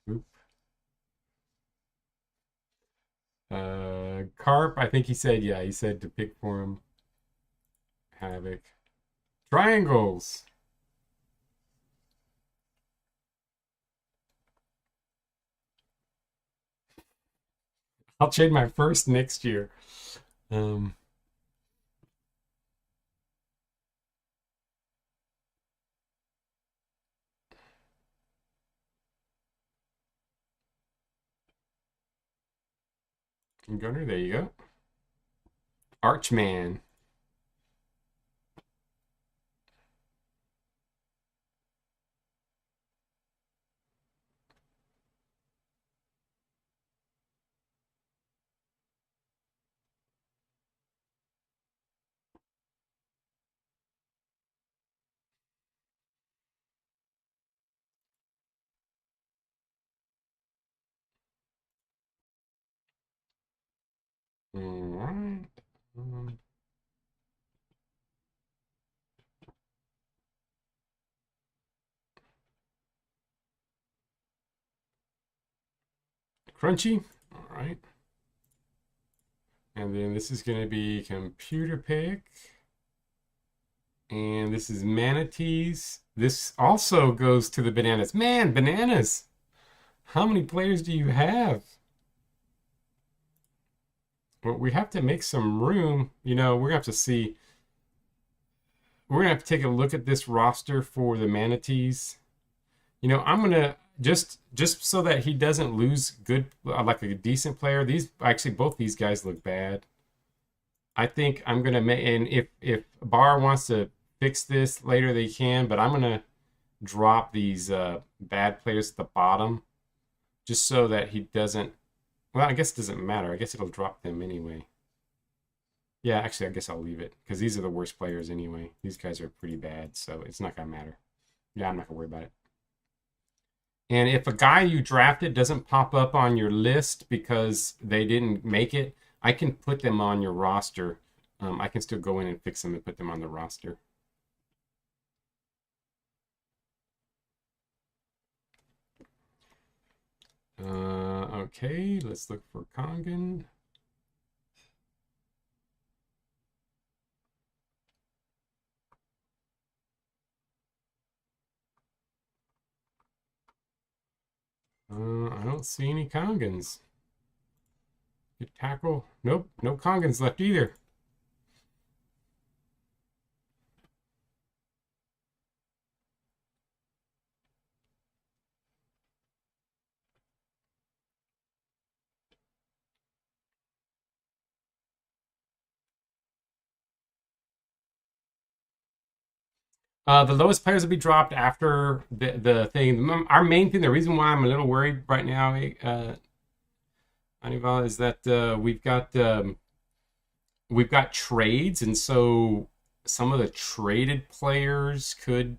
Speaker 1: oop. Carp. I think he said yeah. He said to pick for him. Havoc. Triangles. I'll trade my first next year. Um, Gunner, there you go. Archman. All right. Crunchy. All right. And then this is going to be computer pick. And this is manatees. This also goes to the bananas. Man, bananas. How many players do you have? Well, we have to make some room. You know, we're going to have to see. We're going to have to take a look at this roster for the manatees. You know, I'm going to just so that he doesn't lose good, like a decent player. These actually, both these guys look bad. I think I'm going to make, and if Barr wants to fix this later, they can, but I'm going to drop these bad players at the bottom just so that he doesn't. Well, I guess it doesn't matter. I guess it'll drop them anyway. Yeah, actually, I guess I'll leave it because these are the worst players anyway. These guys are pretty bad, so it's not going to matter. Yeah, I'm not going to worry about it. And if a guy you drafted doesn't pop up on your list because they didn't make it, I can put them on your roster. I can still go in and fix them and put them on the roster. Okay, let's look for Kangen. I don't see any Kangens. Good tackle. Nope, no Kangens left either. The lowest players will be dropped after the thing. Our main thing, the reason why I'm a little worried right now, Anival, is that we've got trades, and so some of the traded players could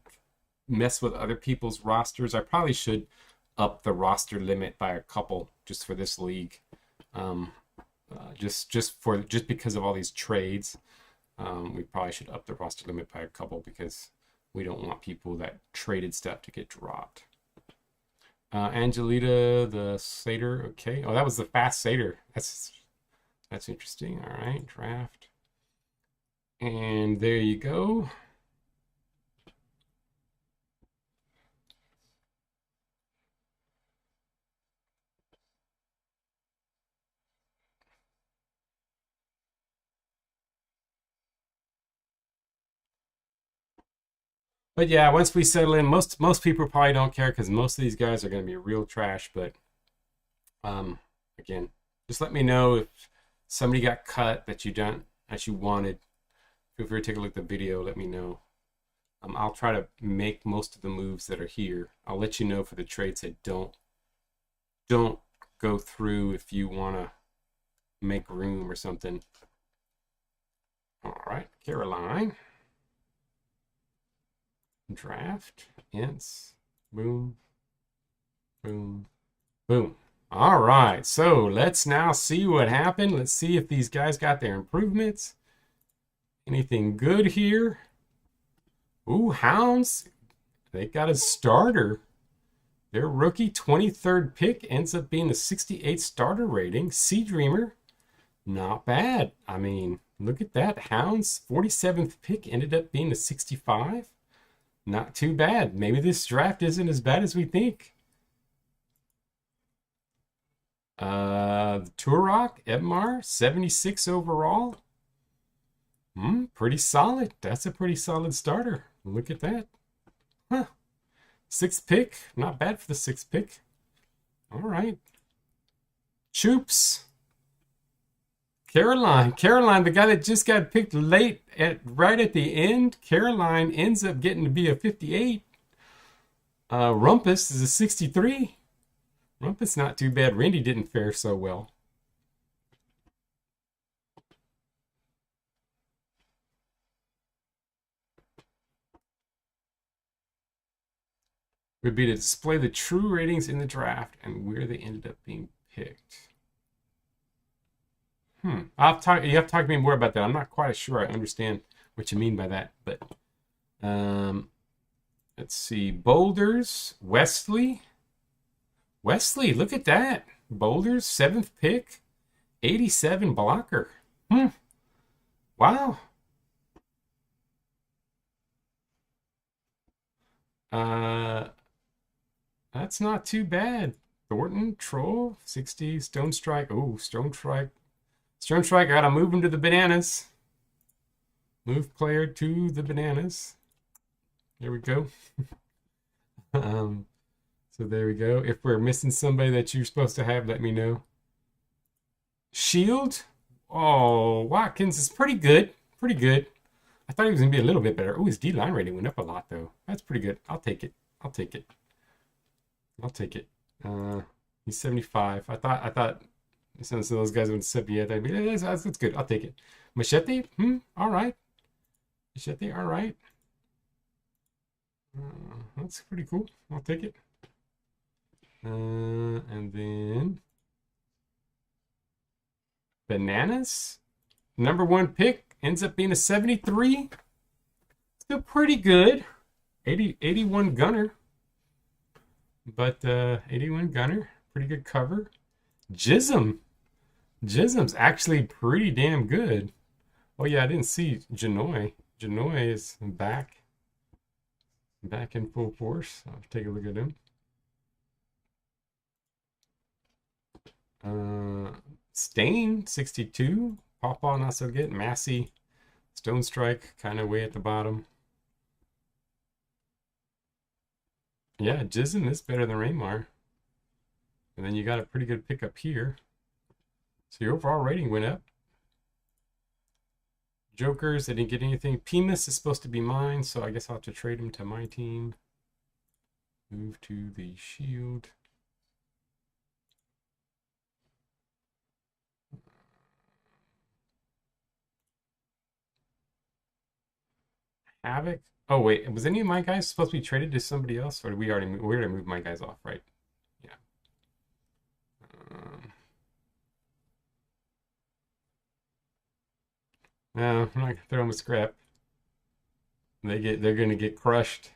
Speaker 1: mess with other people's rosters. I probably should up the roster limit by a couple just for this league, just because of all these trades. We probably should up the roster limit by a couple because we don't want people that traded stuff to get dropped. Angelita, the Satyr. Okay. Oh, that was the fast Satyr. That's interesting. All right, draft. And there you go. But yeah, once we settle in, most people probably don't care because most of these guys are going to be real trash. But again, just let me know if somebody got cut that you wanted. Feel free to take a look at the video. Let me know. I'll try to make most of the moves that are here. I'll let you know for the trades that don't go through if you want to make room or something. All right, Caroline. Draft, ints, boom, boom, boom. All right, so let's now see what happened. Let's see if these guys got their improvements. Anything good here? Ooh, Hounds. They got a starter. Their rookie 23rd pick ends up being a 68 starter rating. Sea Dreamer. Not bad. I mean, look at that. Hounds 47th pick ended up being a 65. Not too bad. Maybe this draft isn't as bad as we think. The Turok, Ebmar, 76 overall. Pretty solid. That's a pretty solid starter. Look at that. Huh. 6th pick. Not bad for the 6th pick. All right. Choops. Caroline, the guy that just got picked late right at the end. Caroline ends up getting to be a 58. Rumpus is a 63. Rumpus not too bad. Randy didn't fare so well. Would be to display the true ratings in the draft and where they ended up being picked. You have to talk to me more about that. I'm not quite sure I understand what you mean by that, but let's see. Boulders, Wesley, look at that. Boulders, 7th pick, 87 blocker. Wow. That's not too bad. Thornton, Troll, 60, Stone Strike. Oh, Stone Strike. Stone Strike, I gotta move him to the bananas. Move player to the bananas. There we go. So there we go. If we're missing somebody that you're supposed to have, let me know. Shield. Oh, Watkins is pretty good. Pretty good. I thought he was going to be a little bit better. Oh, his D-line rating went up a lot, though. That's pretty good. I'll take it. I'll take it. I'll take it. He's 75. I thought some of those guys wouldn't sip yet. I'd be, that's good. I'll take it. Machete? All right. Machete? All right. That's pretty cool. I'll take it. And then Bananas, number 1 pick, ends up being a 73. Still pretty good. 81 gunner. But 81 gunner, pretty good cover. Jism's actually pretty damn good. Oh yeah, I didn't see Janoy. Janoy is back in full force. I'll take a look at him. Stain, 62. Pawpaw, not so good. Massey, Stone Strike, kind of way at the bottom. Yeah, Jism is better than Raymar. And then you got a pretty good pickup here. So your overall rating went up. Jokers, I didn't get anything. Pimus is supposed to be mine, so I guess I'll have to trade him to my team. Move to the Shield. Havoc. Oh wait, was any of my guys supposed to be traded to somebody else, or did we already moved my guys off, right? Yeah. No, I'm not gonna throw them a scrap. They're gonna get crushed.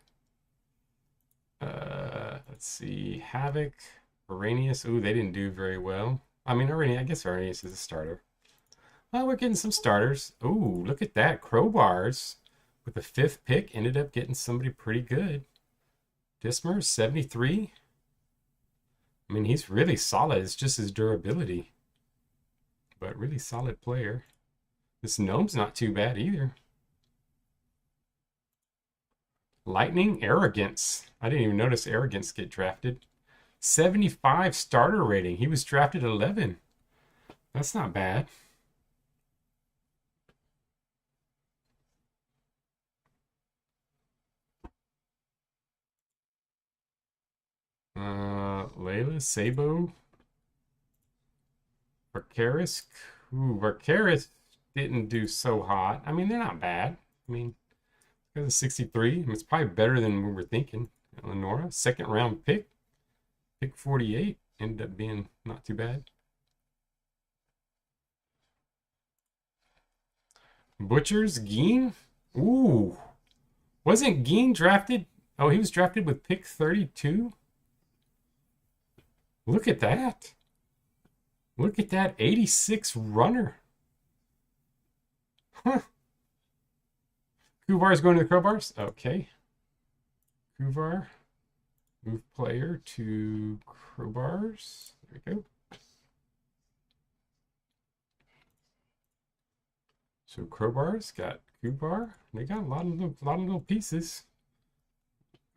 Speaker 1: Let's see, Havoc, Arrhenius. Ooh, they didn't do very well. I mean, I guess Arrhenius is a starter. Well, we're getting some starters. Ooh, look at that, Crowbars. With the 5th pick, ended up getting somebody pretty good. Dismer, 73. I mean, he's really solid. It's just his durability. But really solid player. This Gnome's not too bad either. Lightning, Arrogance. I didn't even notice Arrogance get drafted. 75 starter rating. He was drafted 11. That's not bad. Layla, Sabo, Varkaris. Ooh, Varkaris didn't do so hot. I mean, they're not bad. I mean, because of 63, it's probably better than we were thinking. Eleonora, 2nd round pick. Pick 48 ended up being not too bad. Butchers, Geen. Ooh, wasn't Geen drafted? Oh, he was drafted with pick 32. Look at that. Look at that 86 runner. Huh. Kuvar's going to the Crowbars? Okay. Kuvar. Move player to Crowbars. There we go. So Crowbars got Kubar. They got a lot of little pieces.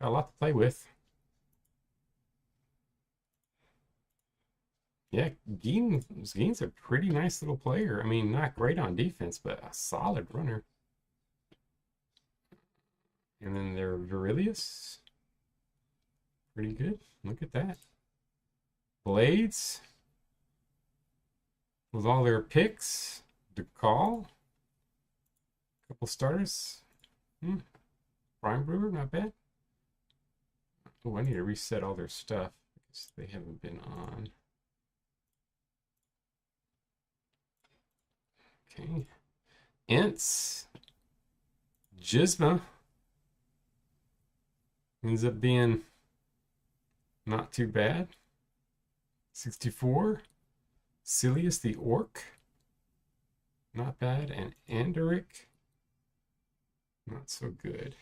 Speaker 1: Got a lot to play with. Yeah, Gein's a pretty nice little player. I mean, not great on defense, but a solid runner. And then their Virilius. Pretty good. Look at that. Blades. With all their picks. DeCall. Couple starters. Prime Brewer, not bad. Oh, I need to reset all their stuff because they haven't been on. Okay. Ints. Gizma. Ends up being not too bad. 64. Silius the Orc. Not bad. And Anderic. Not so good.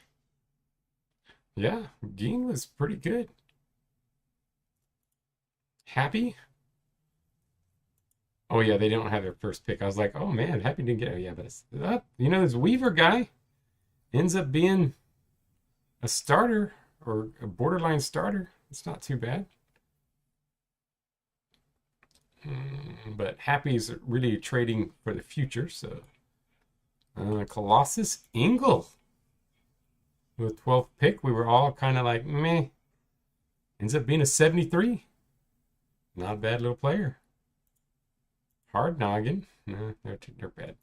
Speaker 1: Yeah, Gein was pretty good. Happy. Oh yeah, they don't have their first pick. I was like, oh man, Happy didn't get it. Yeah, but it's, this Weaver guy ends up being a starter or a borderline starter. It's not too bad. But Happy's really trading for the future. So Colossus Ingle with 12th pick. We were all kind of like, meh. Ends up being a 73. Not a bad little player. Hard noggin. No, they're bad.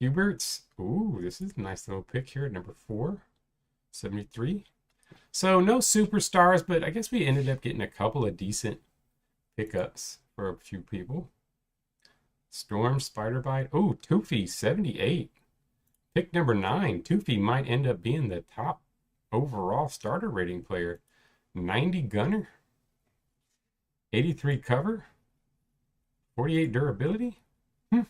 Speaker 1: Hubert's. Ooh, this is a nice little pick here at number 4. 73. So no superstars, but I guess we ended up getting a couple of decent pickups for a few people. Storm, Spider Bite. Oh, Toofy, 78. Pick number 9. Toofy might end up being the top overall starter rating player. 90 gunner. 83 cover. 48 durability. And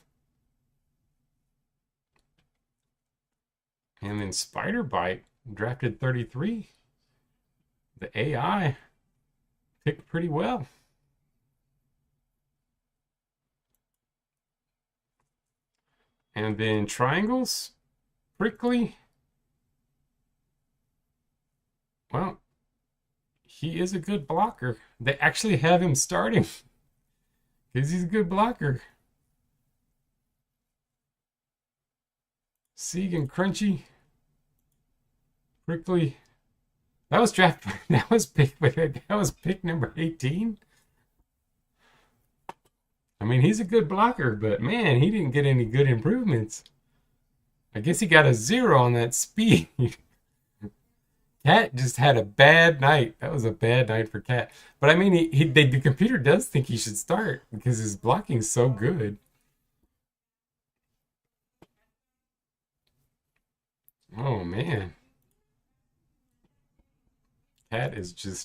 Speaker 1: then Spider Bite, drafted 33. The AI picked pretty well. And then triangles, Prickly. Well, he is a good blocker. They actually have him starting because he's a good blocker. Sieg and Crunchy, Prickly. That was draft. That was pick number 18. I mean, he's a good blocker, but man, he didn't get any good improvements. I guess he got a 0 on that speed. Cat just had a bad night. That was a bad night for Cat. But I mean, the computer does think he should start because his blocking's so good. Oh man, Cat is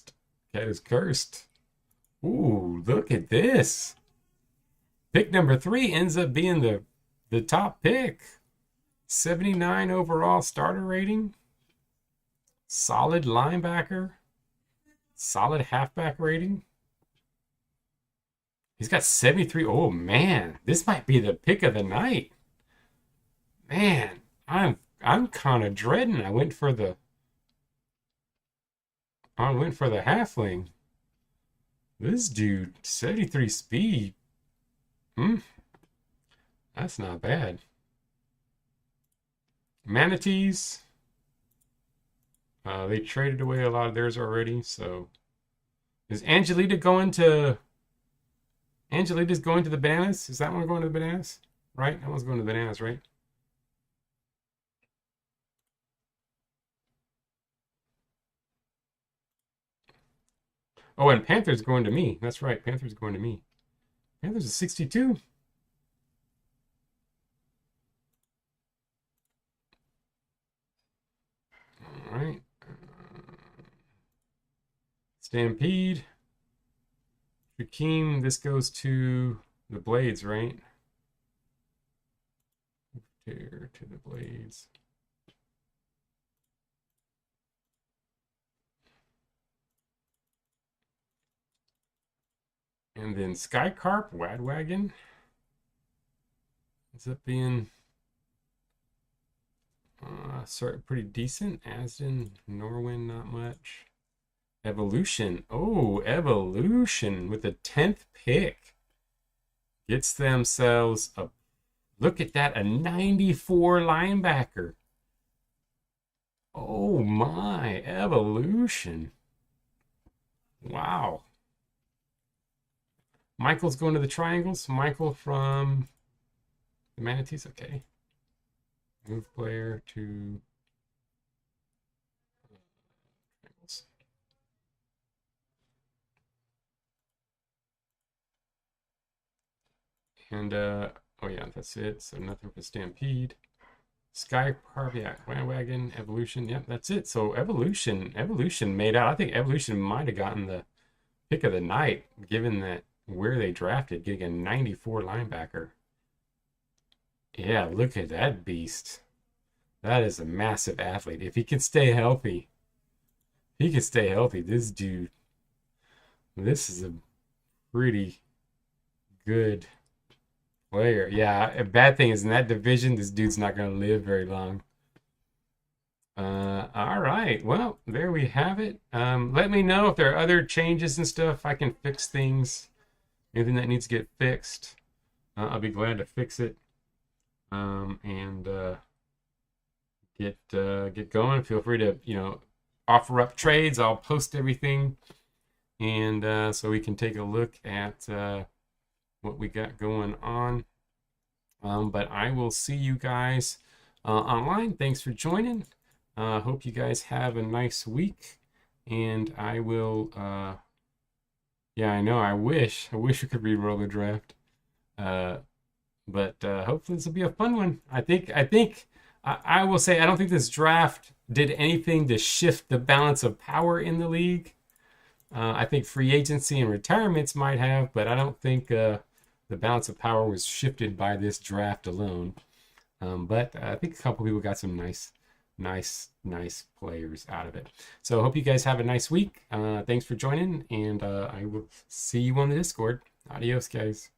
Speaker 1: cursed. Ooh, look at this. Pick number 3 ends up being the top pick. 79 overall starter rating. Solid linebacker. Solid halfback rating. He's got 73. Oh man, this might be the pick of the night. Man, I'm kind of dreading. I went for the halfling. This dude, 73 speed. That's not bad. Manatees. They traded away a lot of theirs already, so is Angelita's going to the bananas? Is that one going to the bananas? Right? That one's going to the bananas, right? Oh, and Panther's going to me. That's right. Panther's going to me. Panther's a 62. All right. Stampede. Shaquem, this goes to the Blades, right? Here to the Blades. And then Skycarp, Wadwagon. Ends up being Sort of pretty decent. Asden, Norwin, not much. Evolution. Oh, Evolution with the 10th pick gets themselves a look at that, a 94 linebacker. Oh my, Evolution. Wow. Michael's going to the Triangles. Michael from the Manatees. Okay. Move player to Triangles. And oh yeah, that's it. So nothing for Stampede. Sky Parviac, Bandwagon, Evolution. Yep, that's it. So Evolution made out. I think Evolution might have gotten the pick of the night, given that where they drafted, getting a 94 linebacker. Yeah, look at that beast. That is a massive athlete. If he can stay healthy, this dude, this is a pretty good player. Yeah, a bad thing is in that division, this dude's not going to live very long. All right. Well, there we have it. Let me know if there are other changes and stuff. I can fix things. Anything that needs to get fixed, I'll be glad to fix it. And get going. Feel free to offer up trades. I'll post everything, and so we can take a look at what we got going on. But I will see you guys online. Thanks for joining. Hope you guys have a nice week, and I will. Yeah, I know. I wish we could re-roll the draft. But hopefully this will be a fun one. I will say I don't think this draft did anything to shift the balance of power in the league. I think free agency and retirements might have, but I don't think the balance of power was shifted by this draft alone. But I think a couple people got some nice players out of it. So I hope you guys have a nice week. Thanks for joining, and I will see you on the Discord. Adios, guys.